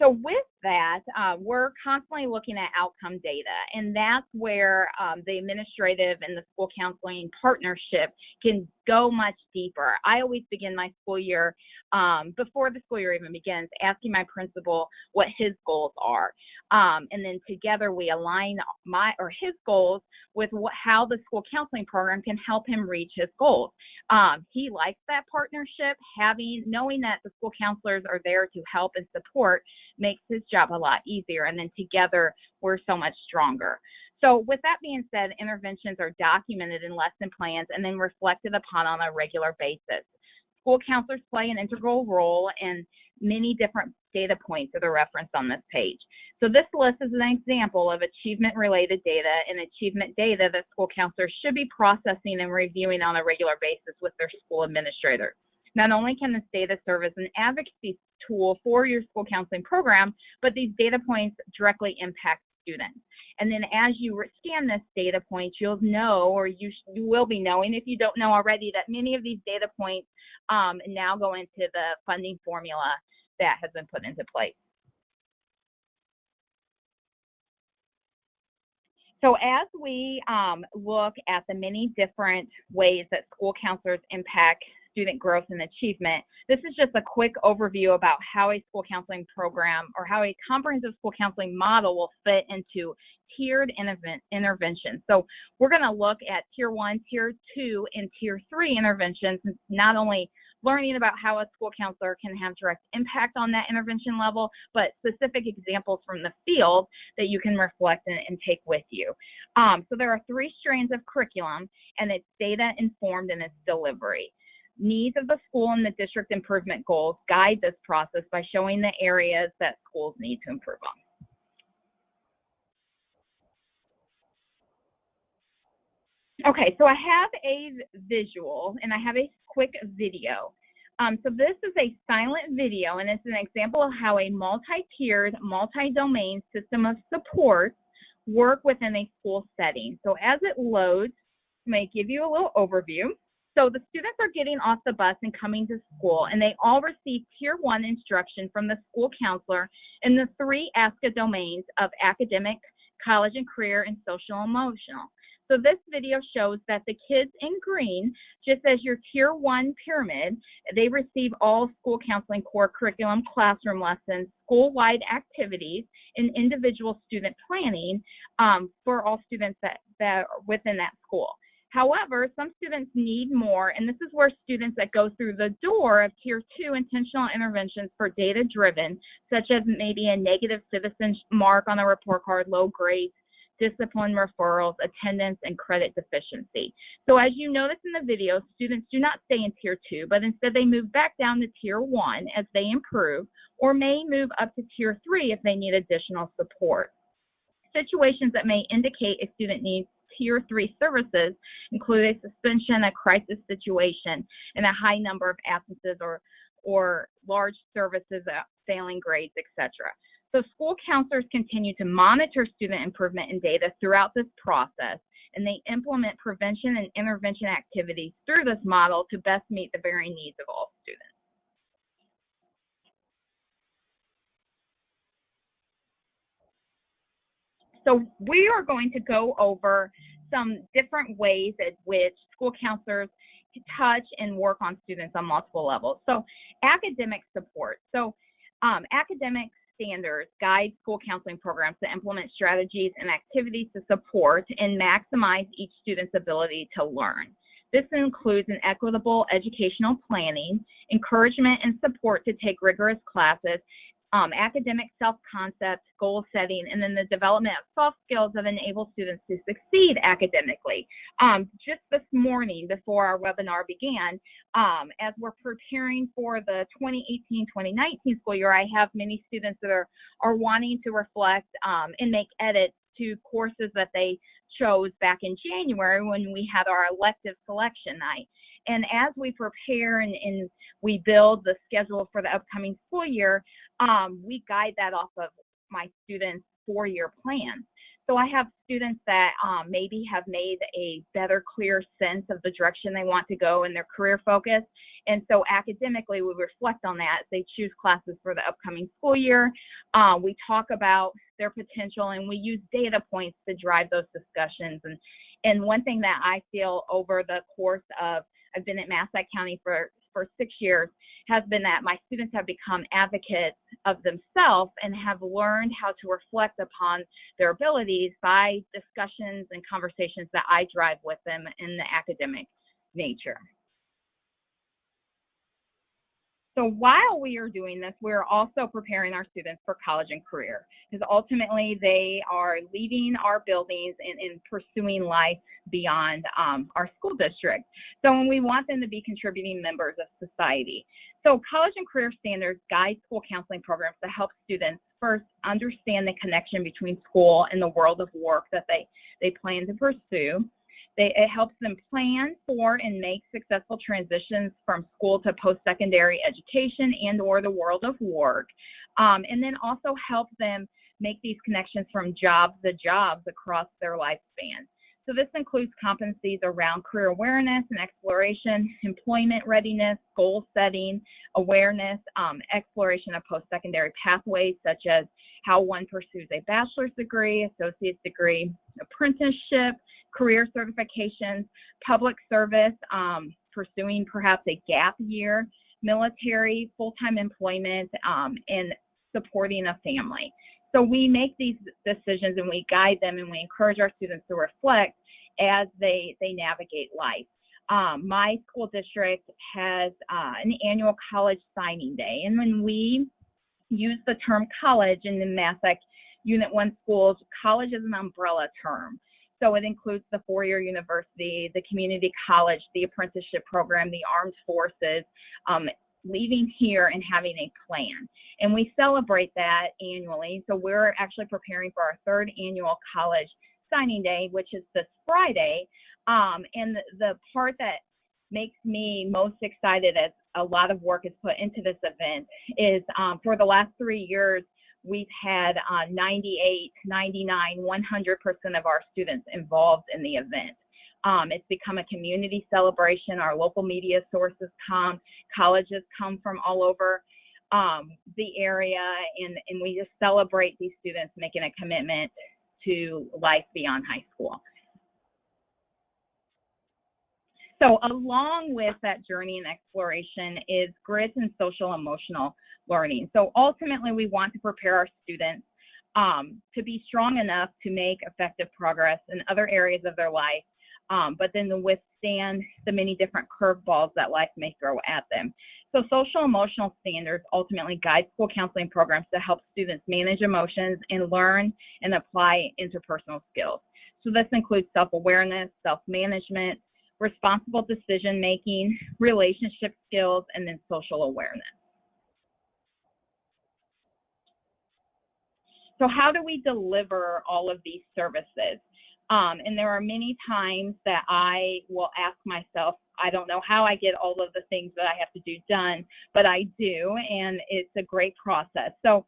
So with that, we're constantly looking at outcome data, and that's where the administrative and the school counseling partnership can go much deeper. I always begin my school year, before the school year even begins, asking my principal what his goals are. And then together we align his goals with how the school counseling program can help him reach his goals. He likes that partnership. Knowing that the school counselors are there to help and support makes his job a lot easier, and then together we're so much stronger. So with that being said, interventions are documented in lesson plans and then reflected upon on a regular basis. School counselors play an integral role in many different data points that are referenced on this page. So this list is an example of achievement-related data and achievement data that school counselors should be processing and reviewing on a regular basis with their school administrator. Not only can this data serve as an advocacy tool for your school counseling program, but these data points directly impact students. And then as you scan this data point, you'll know, or you will be knowing, if you don't know already, that many of these data points now go into the funding formula that has been put into place. So as we look at the many different ways that school counselors impact student growth and achievement, this is just a quick overview about how a school counseling program or how a comprehensive school counseling model will fit into tiered interventions. So we're going to look at Tier 1, Tier 2, and Tier 3 interventions, not only learning about how a school counselor can have direct impact on that intervention level, but specific examples from the field that you can reflect and take with you. So there are 3 strands of curriculum, and it's data informed in its delivery. Needs of the school and the district improvement goals guide this process by showing the areas that schools need to improve on. Okay, so I have a visual and I have a quick video. So this is a silent video, and it's an example of how a multi-tiered, multi-domain system of supports work within a school setting. So as it loads, I may give you a little overview. So the students are getting off the bus and coming to school, and they all receive Tier 1 instruction from the school counselor in the 3 ASCA domains of academic, college and career, and social emotional. So this video shows that the kids in green, just as your Tier 1 pyramid, they receive all school counseling core curriculum, classroom lessons, school-wide activities, and individual student planning for all students that are within that school. However, some students need more, and this is where students that go through the door of Tier 2 intentional interventions for data-driven, such as maybe a negative citizen mark on a report card, low grades, discipline referrals, attendance, and credit deficiency. So as you notice in the video, students do not stay in Tier 2, but instead they move back down to Tier 1 as they improve, or may move up to Tier 3 if they need additional support. Situations that may indicate a student needs Tier 3 services include a suspension, a crisis situation, and a high number of absences or large services, failing grades, etc. So school counselors continue to monitor student improvement in data throughout this process, and they implement prevention and intervention activities through this model to best meet the varying needs of all students. So we are going to go over some different ways at which school counselors touch and work on students on multiple levels. So academic support. So academic standards guide school counseling programs to implement strategies and activities to support and maximize each student's ability to learn. This includes an equitable educational planning, encouragement and support to take rigorous classes, academic self-concept, goal setting, and then the development of soft skills that enable students to succeed academically. Just this morning before our webinar began, as we're preparing for the 2018-2019 school year, I have many students that are wanting to reflect and make edits to courses that they chose back in January when we had our elective selection night. And as we prepare and we build the schedule for the upcoming school year, we guide that off of my students' 4-year plan. So I have students that maybe have made a better, clear sense of the direction they want to go in their career focus. And so academically, we reflect on that as they choose classes for the upcoming school year. We talk about their potential, and we use data points to drive those discussions. And one thing that I feel over the course of, I've been at Massac County for 6 years, has been that my students have become advocates of themselves and have learned how to reflect upon their abilities by discussions and conversations that I drive with them in the academic nature. So while we are doing this, we're also preparing our students for college and career, because ultimately they are leaving our buildings and pursuing life beyond our school district. So when we want them to be contributing members of society. So college and career standards guide school counseling programs to help students first understand the connection between school and the world of work that they plan to pursue. It helps them plan for and make successful transitions from school to post-secondary education and or the world of work, and then also help them make these connections from jobs to jobs across their lifespan. So this includes competencies around career awareness and exploration, employment readiness, goal setting, awareness, exploration of post-secondary pathways, such as how one pursues a bachelor's degree, associate's degree, apprenticeship, career certifications, public service, pursuing perhaps a gap year, military, full-time employment, and supporting a family. So we make these decisions and we guide them and we encourage our students to reflect as they navigate life. My school district has an annual college signing day, and when we use the term college in the MASSAC Unit 1 schools, college is an umbrella term. So it includes the four-year university, the community college, the apprenticeship program, the armed forces, leaving here and having a plan. And we celebrate that annually. So we're actually preparing for our third annual college signing day, which is this Friday. And the part that makes me most excited as a lot of work is put into this event is for the last 3 years, we've had 98, 99, 100% of our students involved in the event. It's become a community celebration. Our local media sources come, colleges come from all over the area, and we just celebrate these students making a commitment to life beyond high school. So along with that journey and exploration is grit and social emotional learning. So ultimately, we want to prepare our students to be strong enough to make effective progress in other areas of their life, but then to withstand the many different curveballs that life may throw at them. So social emotional standards ultimately guide school counseling programs to help students manage emotions and learn and apply interpersonal skills. So this includes self-awareness, self-management, responsible decision-making, relationship skills, and then social awareness. So how do we deliver all of these services? And there are many times that I will ask myself, I don't know how I get all of the things that I have to do done, but I do, and it's a great process. So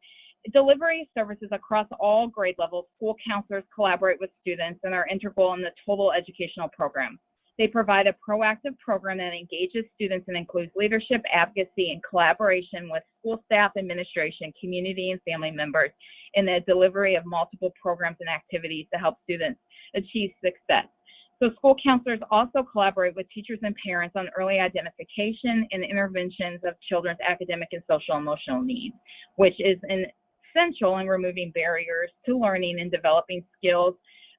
delivery of services across all grade levels, school counselors collaborate with students and are integral in the total educational program. They provide a proactive program that engages students and includes leadership, advocacy, and collaboration with school staff, administration, community, and family members in the delivery of multiple programs and activities to help students achieve success. So school counselors also collaborate with teachers and parents on early identification and interventions of children's academic and social emotional needs, which is essential in removing barriers to learning and developing skills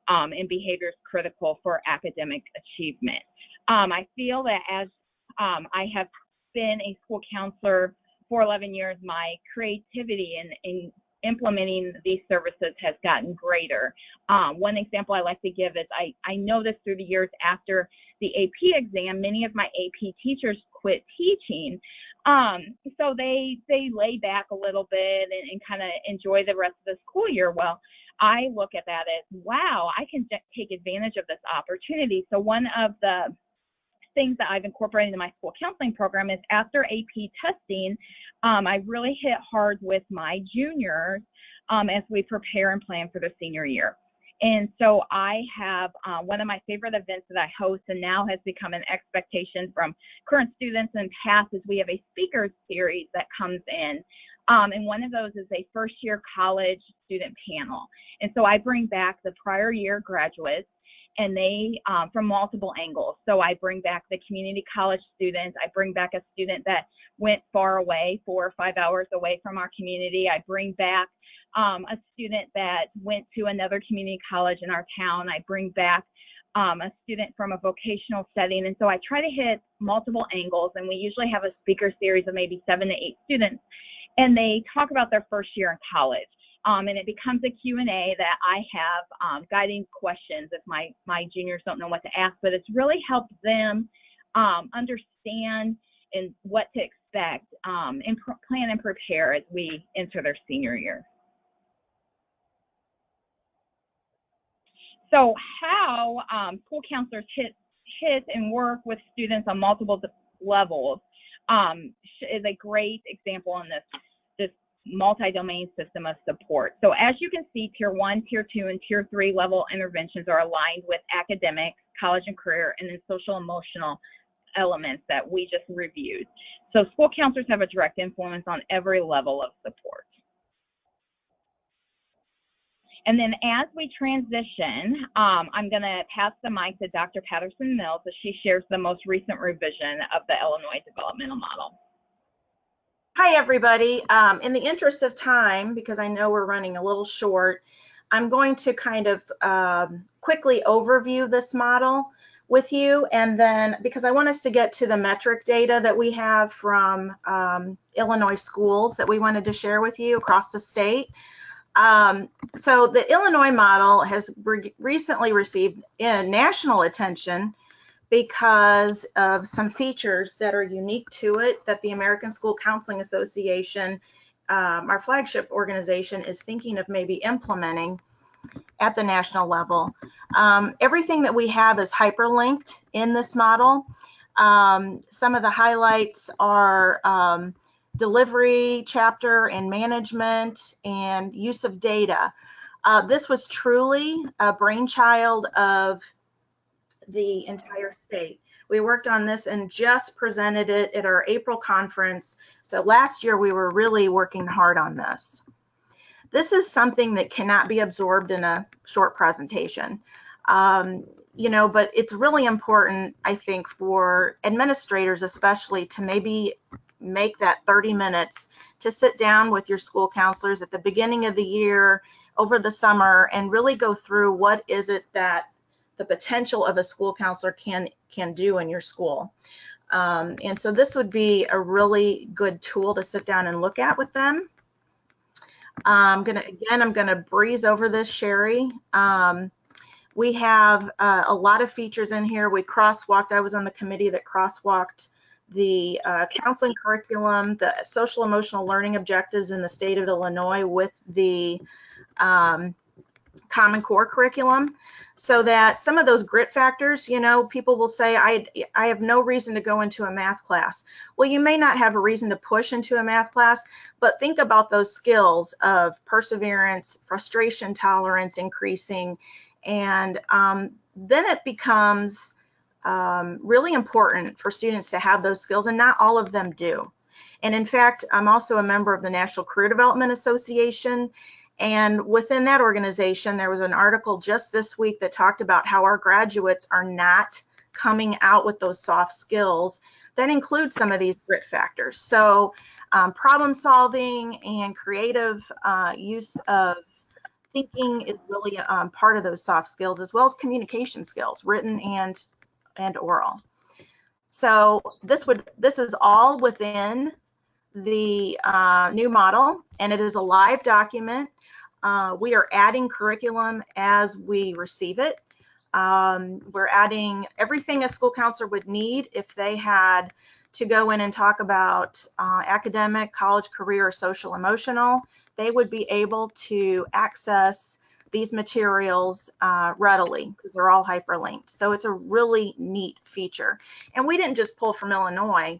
and behaviors critical for academic achievement. I feel that as I have been a school counselor for 11 years, my creativity in implementing these services has gotten greater. One example I like to give is I noticed through the years after the AP exam, many of my AP teachers quit teaching. So they lay back a little bit and kind of enjoy the rest of the school year. Well, I look at that as, wow, I can take advantage of this opportunity. So one of the things that I've incorporated into my school counseling program is after AP testing, I really hit hard with my juniors as we prepare and plan for the senior year. And so I have one of my favorite events that I host and now has become an expectation from current students and past is we have a speakers series that comes in. And one of those is a first-year college student panel. And so I bring back the prior year graduates and they from multiple angles. So I bring back the community college students. I bring back a student that went far away, 4 or 5 hours away from our community. I bring back a student that went to another community college in our town. I bring back a student from a vocational setting. And so I try to hit multiple angles, and we usually have a speaker series of maybe 7 to 8 students, and they talk about their first year in college. And it becomes a Q&A that I have guiding questions if my juniors don't know what to ask, but it's really helped them understand and what to expect and plan and prepare as we enter their senior year. So how school counselors hit and work with students on multiple levels is a great example in this multi-domain system of support. So as you can see, Tier 1, Tier 2, and Tier 3 level interventions are aligned with academic, college and career, and then social emotional elements that we just reviewed. So school counselors have a direct influence on every level of support. And then as we transition, I'm going to pass the mic to Dr. Patterson Mills as she shares the most recent revision of the Illinois developmental model. Hi, everybody. In the interest of time, because I know we're running a little short, I'm going to kind of quickly overview this model with you. And then, because I want us to get to the metric data that we have from Illinois schools that we wanted to share with you across the state. So the Illinois model has recently received national attention because of some features that are unique to it that the American School Counseling Association, our flagship organization, is thinking of maybe implementing at the national level. Everything that we have is hyperlinked in this model. Some of the highlights are delivery, chapter, and management, and use of data. This was truly a brainchild of the entire state. We worked on this and just presented it at our April conference. So last year we were really working hard on this. This is something that cannot be absorbed in a short presentation. You know, but it's really important, I think, for administrators especially to maybe make that 30 minutes to sit down with your school counselors at the beginning of the year, over the summer, and really go through what is it that the potential of a school counselor can do in your school. And so this would be a really good tool to sit down and look at with them. I'm gonna breeze over this, Sherry. We have a lot of features in here. We crosswalked, I was on the committee that crosswalked the counseling curriculum, the social emotional learning objectives in the state of Illinois with the Common Core curriculum, so that some of those grit factors, you know, people will say, I have no reason to go into a math class. Well, you may not have a reason to push into a math class, but think about those skills of perseverance, frustration tolerance increasing, and then it becomes really important for students to have those skills, and not all of them do. And in fact, I'm also a member of the National Career Development Association. And within that organization, there was an article just this week that talked about how our graduates are not coming out with those soft skills that include some of these grit factors. So problem solving and creative use of thinking is really part of those soft skills, as well as communication skills, written and oral. So this is all within the new model, and it is a live document. We are adding curriculum as we receive it. We're adding everything a school counselor would need if they had to go in and talk about academic, college, career, or social emotional. They would be able to access these materials readily because they're all hyperlinked. So it's a really neat feature. And we didn't just pull from Illinois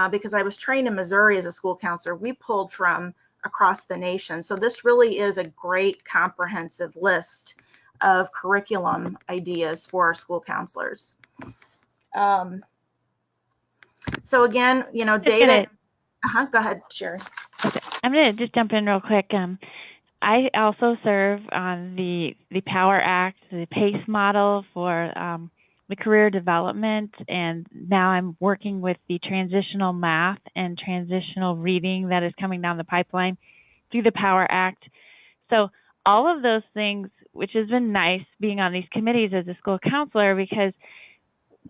because I was trained in Missouri as a school counselor. We pulled from across the nation. So this really is a great comprehensive list of curriculum ideas for our school counselors. So again, you know, data. Go ahead, Sherry. I'm going to just jump in real quick. I also serve on the POWER Act, the PACE model for the career development, and now I'm working with the transitional math and transitional reading that is coming down the pipeline through the POWER Act. So all of those things, which has been nice being on these committees as a school counselor, because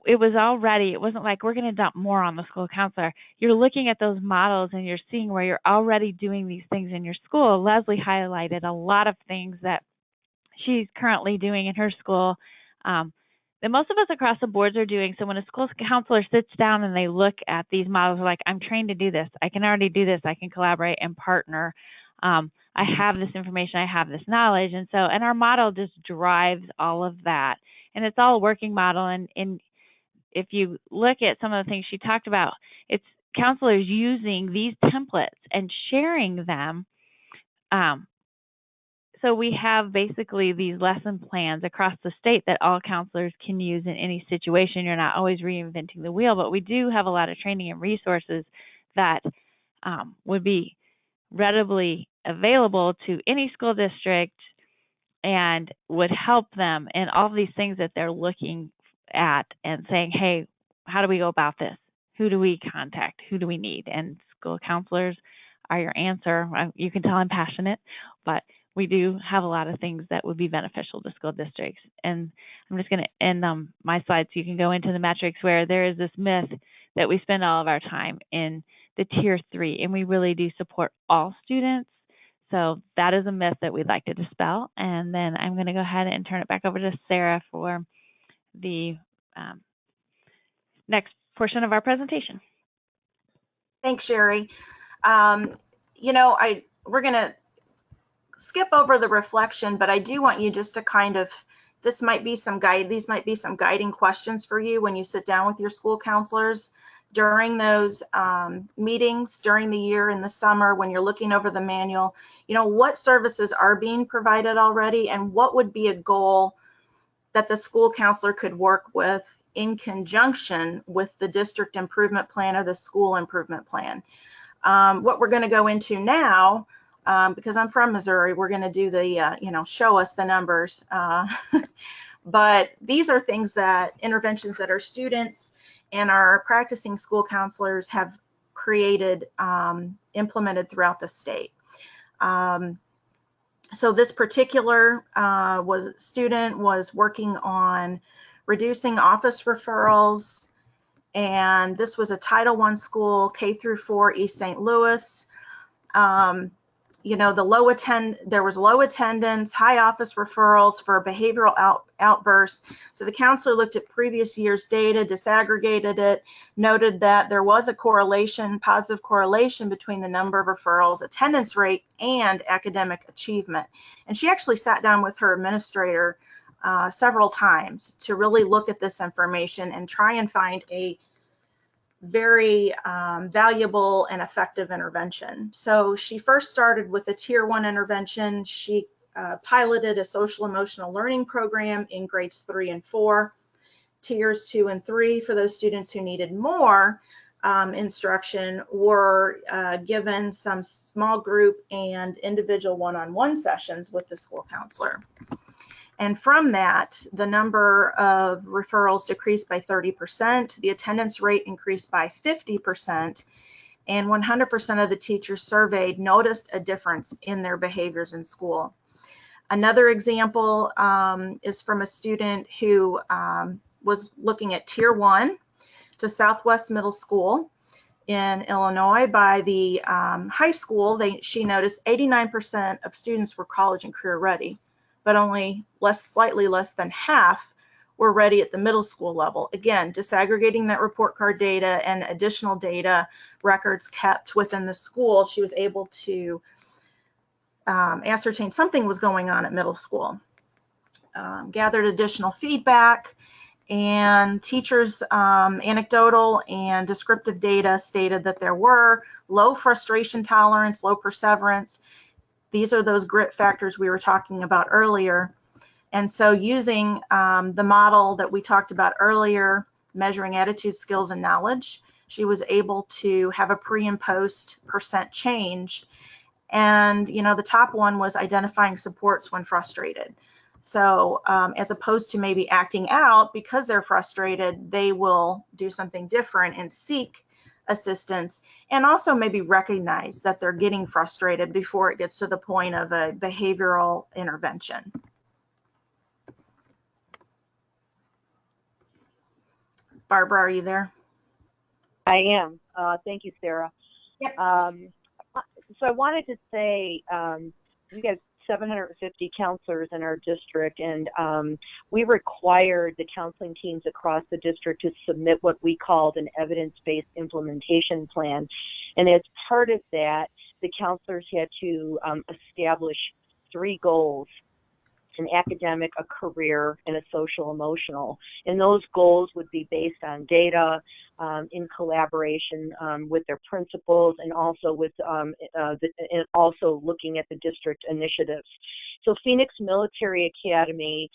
it was already, it wasn't like we're going to dump more on the school counselor. You're looking at those models and you're seeing where you're already doing these things in your school. Leslie highlighted a lot of things that she's currently doing in her school that most of us across the boards are doing. So when a school counselor sits down and they look at these models, they're like, I'm trained to do this. I can already do this. I can collaborate and partner. I I have this information, I have this knowledge. And our model just drives all of that. And it's all a working model. And if you look at some of the things she talked about, it's counselors using these templates and sharing them. So we have basically these lesson plans across the state that all counselors can use in any situation. You're not always reinventing the wheel, but we do have a lot of training and resources that would be readily available to any school district and would help them in all these things that they're looking at and saying, hey, how do we go about this? Who do we contact? Who do we need? And school counselors are your answer. You can tell I'm passionate, but we do have a lot of things that would be beneficial to school districts. And I'm just going to end my slide so you can go into the metrics, where there is this myth that we spend all of our time in the tier 3, and we really do support all students. So that is a myth that we'd like to dispel. And then I'm going to go ahead and turn it back over to Sarah for the next portion of our presentation. Thanks, Sherry. You know, we're going to skip over the reflection, but I do want you just to kind of, these might be some guiding questions for you when you sit down with your school counselors during those meetings during the year in the summer when you're looking over the manual. You know, what services are being provided already, and what would be a goal that the school counselor could work with in conjunction with the district improvement plan or the school improvement plan. What we're going to go into now, because I'm from Missouri, we're going to do the, show us the numbers. But these are things that, interventions that our students and our practicing school counselors have created, implemented throughout the state. So this particular student was working on reducing office referrals, and this was a Title I school, K through 4, East St. Louis. You know, there was low attendance, high office referrals for behavioral outbursts. So the counselor looked at previous year's data, disaggregated it, noted that there was a positive correlation between the number of referrals, attendance rate, and academic achievement. And she actually sat down with her administrator several times to really look at this information and try and find a very valuable and effective intervention. So she first started with a tier 1 intervention. She piloted a social emotional learning program in grades 3 and 4. Tiers 2 and 3, for those students who needed more instruction, were given some small group and individual one-on-one sessions with the school counselor. And from that, the number of referrals decreased by 30%, the attendance rate increased by 50%, and 100% of the teachers surveyed noticed a difference in their behaviors in school. Another example is from a student who was looking at Tier 1. It's a Southwest Middle School in Illinois. By the high school, she noticed 89% of students were college and career ready, but only slightly less than half were ready at the middle school level. Again, disaggregating that report card data and additional data records kept within the school, she was able to ascertain something was going on at middle school. Gathered additional feedback, and teachers' anecdotal and descriptive data stated that there were low frustration tolerance, low perseverance. These are those grit factors we were talking about earlier. And so using the model that we talked about earlier, measuring attitude, skills, and knowledge, she was able to have a pre and post percent change. And, you know, the top one was identifying supports when frustrated. So as opposed to maybe acting out because they're frustrated, they will do something different and seek assistance, and also maybe recognize that they're getting frustrated before it gets to the point of a behavioral intervention. Barbara, are you there? I am. Thank you, Sarah. Yep. So I wanted to say we got 750 counselors in our district, and we required the counseling teams across the district to submit what we called an evidence-based implementation plan. And as part of that, the counselors had to establish 3 goals: an academic, a career, and a social emotional. And those goals would be based on data in collaboration with their principals, and also with and also looking at the district initiatives. So Phoenix Military Academy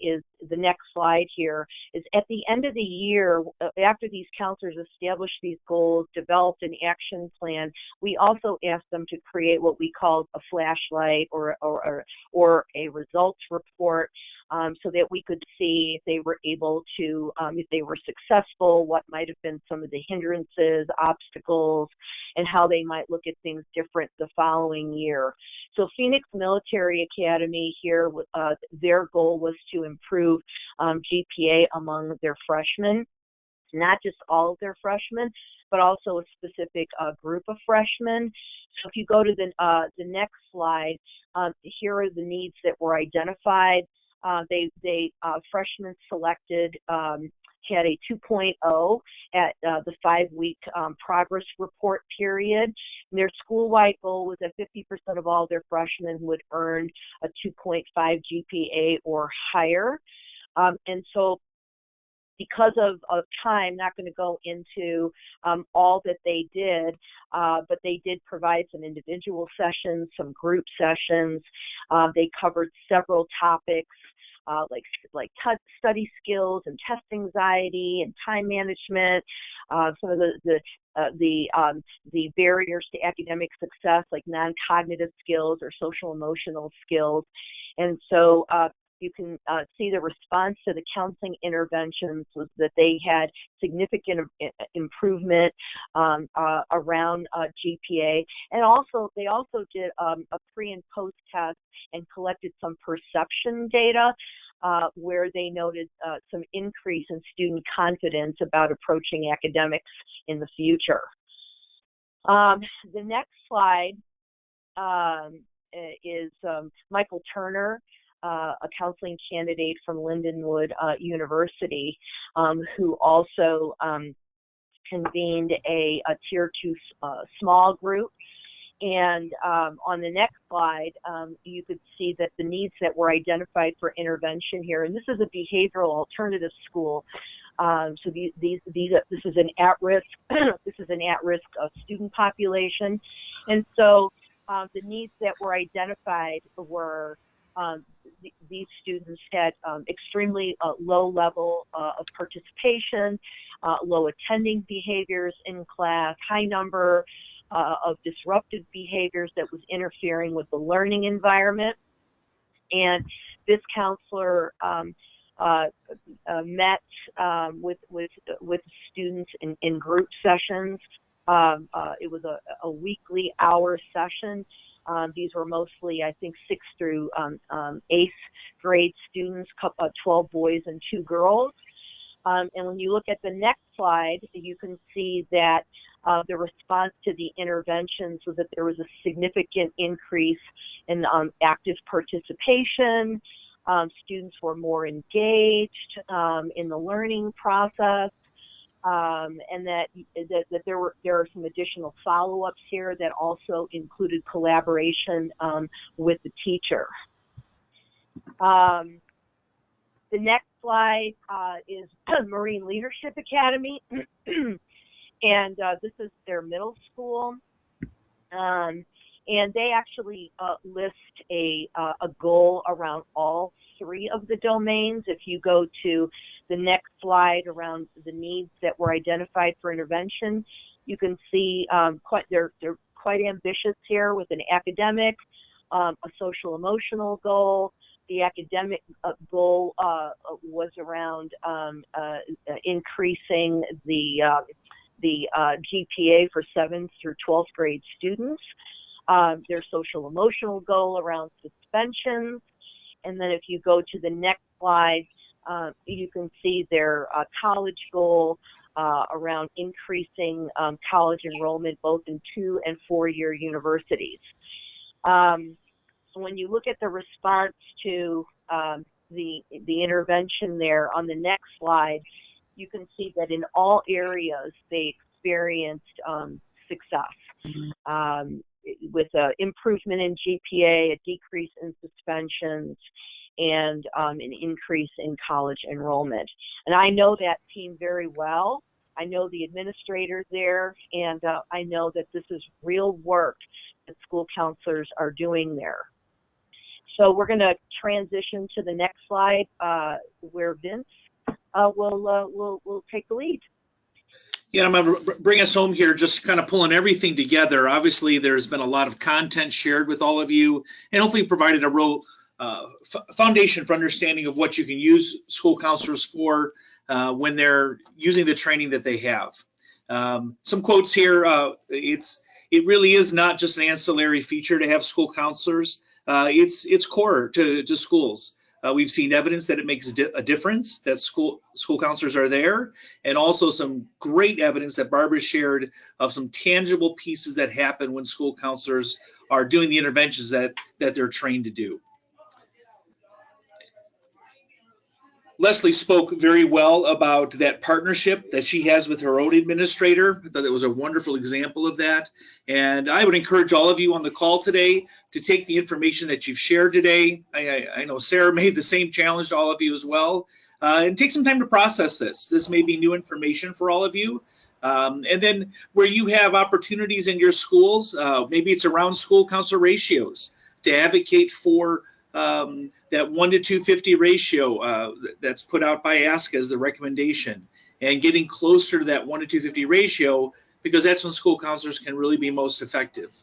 is the next slide here, is at the end of the year, after these counselors established these goals, developed an action plan, we also asked them to create what we called a flashlight or a results report, so that we could see if they were able to, if they were successful, what might have been some of the hindrances, obstacles, and how they might look at things different the following year. So Phoenix Military Academy here, their goal was to improve GPA among their freshmen, not just all of their freshmen, but also a specific group of freshmen. So if you go to the next slide, here are the needs that were identified. Freshmen selected had a 2.0 at the 5-week progress report period. And their school-wide goal was that 50% of all their freshmen would earn a 2.5 GPA or higher. And so because of time, not going to go into all that they did, but they did provide some individual sessions, some group sessions. They covered several topics, like study skills and test anxiety and time management, some of the barriers to academic success, like non-cognitive skills or social emotional skills. And so you can see the response to the counseling interventions was that they had significant improvement around GPA, and also they also did a pre and post test and collected some perception data where they noted some increase in student confidence about approaching academics in the future. The next slide is Michael Turner, a counseling candidate from Lindenwood University, who also convened a Tier 2 small group. And on the next slide, you could see that the needs that were identified for intervention here, and this is a behavioral alternative school. So this is an at-risk student population, and so the needs that were identified were these students had extremely low level of participation, low attending behaviors in class, high number of disruptive behaviors that was interfering with the learning environment. And this counselor met with students in group sessions. It was a weekly hour session. These were mostly, I think, 6th through 8th grade students, 12 boys and 2 girls. And when you look at the next slide, you can see that the response to the interventions was that there was a significant increase in active participation. Students were more engaged in the learning process. And that there are some additional follow-ups here that also included collaboration with the teacher. The next slide is Marine Leadership Academy, and this is their middle school. And they actually list a goal around all 3 of the domains. If you go to the next slide around the needs that were identified for intervention, you can see they're quite ambitious here with an academic, a social emotional goal. The academic goal was around increasing the GPA for 7th through 12th grade students. Their social emotional goal around suspensions. And then if you go to the next slide, you can see their college goal around increasing college enrollment both in 2- and 4-year universities. When you look at the response to the intervention there on the next slide, you can see that in all areas they experienced success. with improvement in GPA, a decrease in suspensions, and an increase in college enrollment. And I know that team very well. I know the administrators there, and I know that this is real work that school counselors are doing there. So we're going to transition to the next slide, where Vince will take the lead. Yeah, I'm going to bring us home here, just kind of pulling everything together. Obviously, there's been a lot of content shared with all of you, and hopefully provided a real foundation for understanding of what you can use school counselors for when they're using the training that they have. Some quotes here. It really is not just an ancillary feature to have school counselors. It's core to schools. We've seen evidence that it makes a difference that school counselors are there, and also some great evidence that Barbara shared of some tangible pieces that happen when school counselors are doing the interventions that they're trained to do. Leslie spoke very well about that partnership that she has with her own administrator. I thought it was a wonderful example of that. And I would encourage all of you on the call today to take the information that you've shared today. I know Sarah made the same challenge to all of you as well. And take some time to process this. This may be new information for all of you. And then where you have opportunities in your schools, maybe it's around school counselor ratios, to advocate for that 1 to 250 ratio that's put out by ASCA as the recommendation, and getting closer to that 1 to 250 ratio, because that's when school counselors can really be most effective.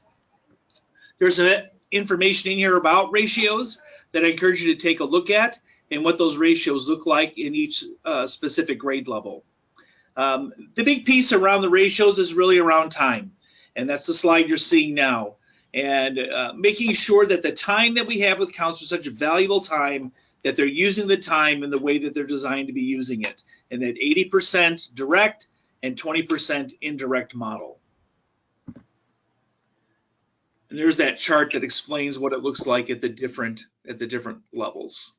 There's some information in here about ratios that I encourage you to take a look at, and what those ratios look like in each specific grade level. The big piece around the ratios is really around time, and that's the slide you're seeing now. And making sure that the time that we have with counselors is such a valuable time, that they're using the time in the way that they're designed to be using it, and that 80% direct and 20% indirect model. And there's that chart that explains what it looks like at the different levels.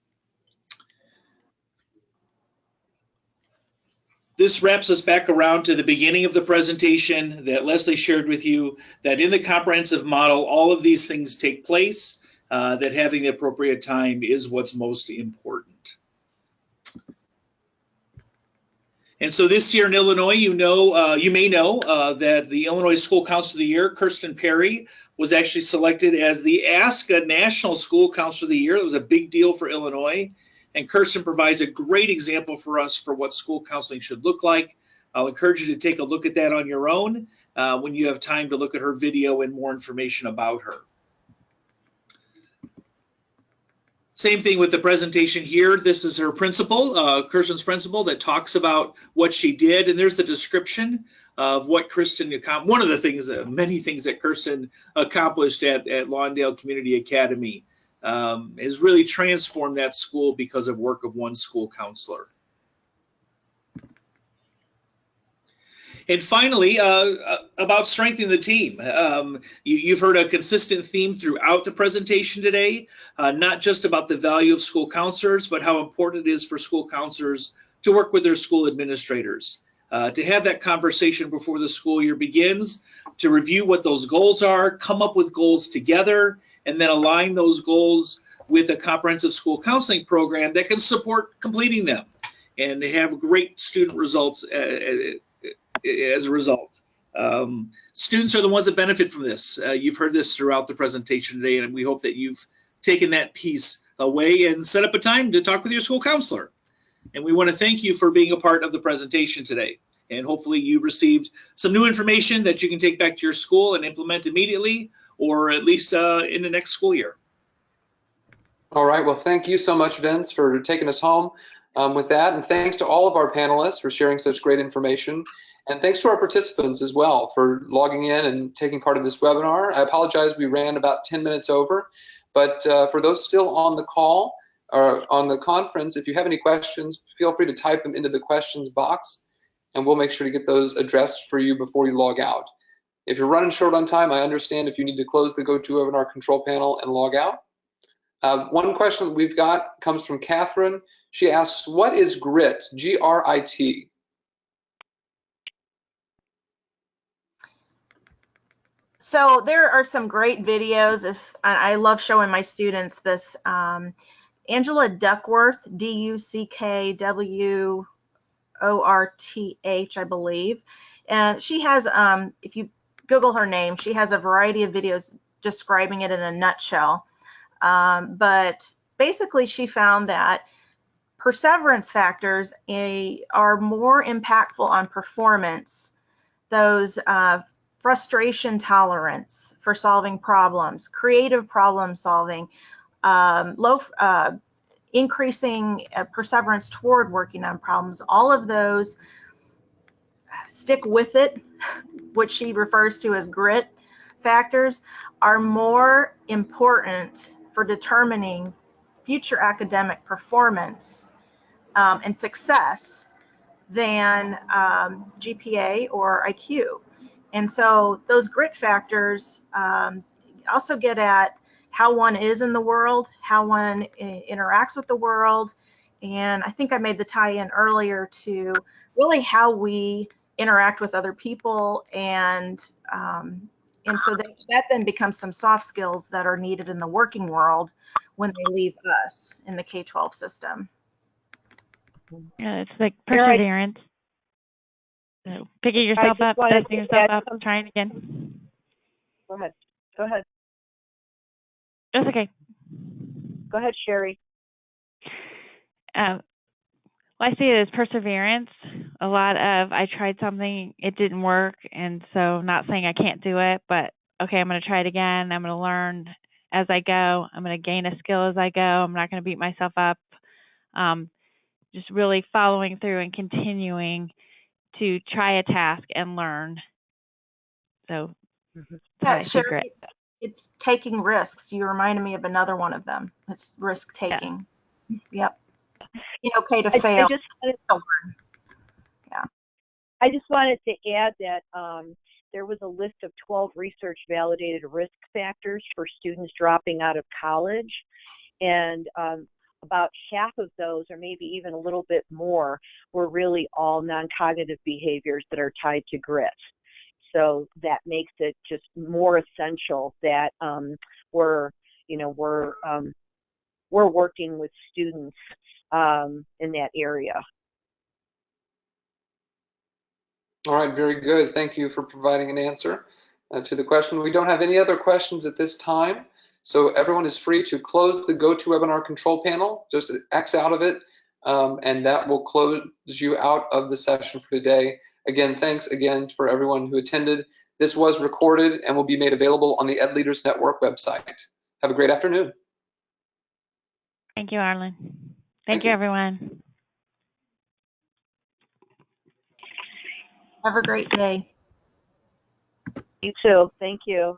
This wraps us back around to the beginning of the presentation that Leslie shared with you, that in the comprehensive model, all of these things take place, that having the appropriate time is what's most important. And so this year in Illinois, you may know that the Illinois School Counselor of the Year, Kirsten Perry, was actually selected as the ASCA National School Counselor of the Year. It was a big deal for Illinois. And Kirsten provides a great example for us for what school counseling should look like. I'll encourage you to take a look at that on your own when you have time to look at her video and more information about her. Same thing with the presentation here. This is her principal, Kirsten's principal, that talks about what she did. And there's the description of what Kirsten accomplished. One of the things, many things that Kirsten accomplished at Lawndale Community Academy. Has really transformed that school because of work of one school counselor. And finally, about strengthening the team. You've heard a consistent theme throughout the presentation today, not just about the value of school counselors, but how important it is for school counselors to work with their school administrators, to have that conversation before the school year begins, to review what those goals are, come up with goals together, and then align those goals with a comprehensive school counseling program that can support completing them and have great student results as a result. Students are the ones that benefit from this. You've heard this throughout the presentation today, and we hope that you've taken that piece away and set up a time to talk with your school counselor. And we want to thank you for being a part of the presentation today. And hopefully you received some new information that you can take back to your school and implement immediately, or at least in the next school year. All right, well, thank you so much, Vince, for taking us home with that. And thanks to all of our panelists for sharing such great information. And thanks to our participants as well for logging in and taking part of this webinar. I apologize, we ran about 10 minutes over, but for those still on the call or on the conference, if you have any questions, feel free to type them into the questions box, and we'll make sure to get those addressed for you before you log out. If you're running short on time, I understand if you need to close the GoToWebinar control panel and log out. One question that we've got comes from Catherine. She asks, what is GRIT, G-R-I-T? So there are some great videos. If I love showing my students this, Angela Duckworth, Duckworth, I believe, and she has, if you Google her name, she has a variety of videos describing it in a nutshell. But basically, she found that perseverance factors are more impactful on performance. Those frustration tolerance for solving problems, creative problem solving, low increasing perseverance toward working on problems. All of those stick with it, which she refers to as grit factors, are more important for determining future academic performance and success than GPA or IQ. And so those grit factors also get at how one is in the world, how one interacts with the world. And I think I made the tie-in earlier to really how we interact with other people. And so that then becomes some soft skills that are needed in the working world when they leave us in the K-12 system. Yeah, it's like perseverance. So picking yourself up, dusting yourself up, trying again. Go ahead. Go ahead. That's okay. Go ahead, Sherry. Well, I see it as perseverance. A lot of, I tried something, it didn't work, and so not saying I can't do it, but okay, I'm going to try it again. I'm going to learn as I go. I'm going to gain a skill as I go. I'm not going to beat myself up. Just really following through and continuing to try a task and learn. So yeah, Sherry, it's taking risks. You reminded me of another one of them. It's risk taking. Yeah. Yep. It's okay to fail. Yeah. I just wanted to add that there was a list of 12 research validated risk factors for students dropping out of college. And about half of those, or maybe even a little bit more, were really all non-cognitive behaviors that are tied to grit. So that makes it just more essential that we're working with students in that area. All right, very good. Thank you for providing an answer to the question. We don't have any other questions at this time, so everyone is free to close the GoToWebinar control panel. Just X out of it, and that will close you out of the session for today. Again, thanks again for everyone who attended. This was recorded and will be made available on the Ed Leaders Network website. Have a great afternoon. Thank you, Arlen. Thank you, everyone. Have a great day. You too. Thank you.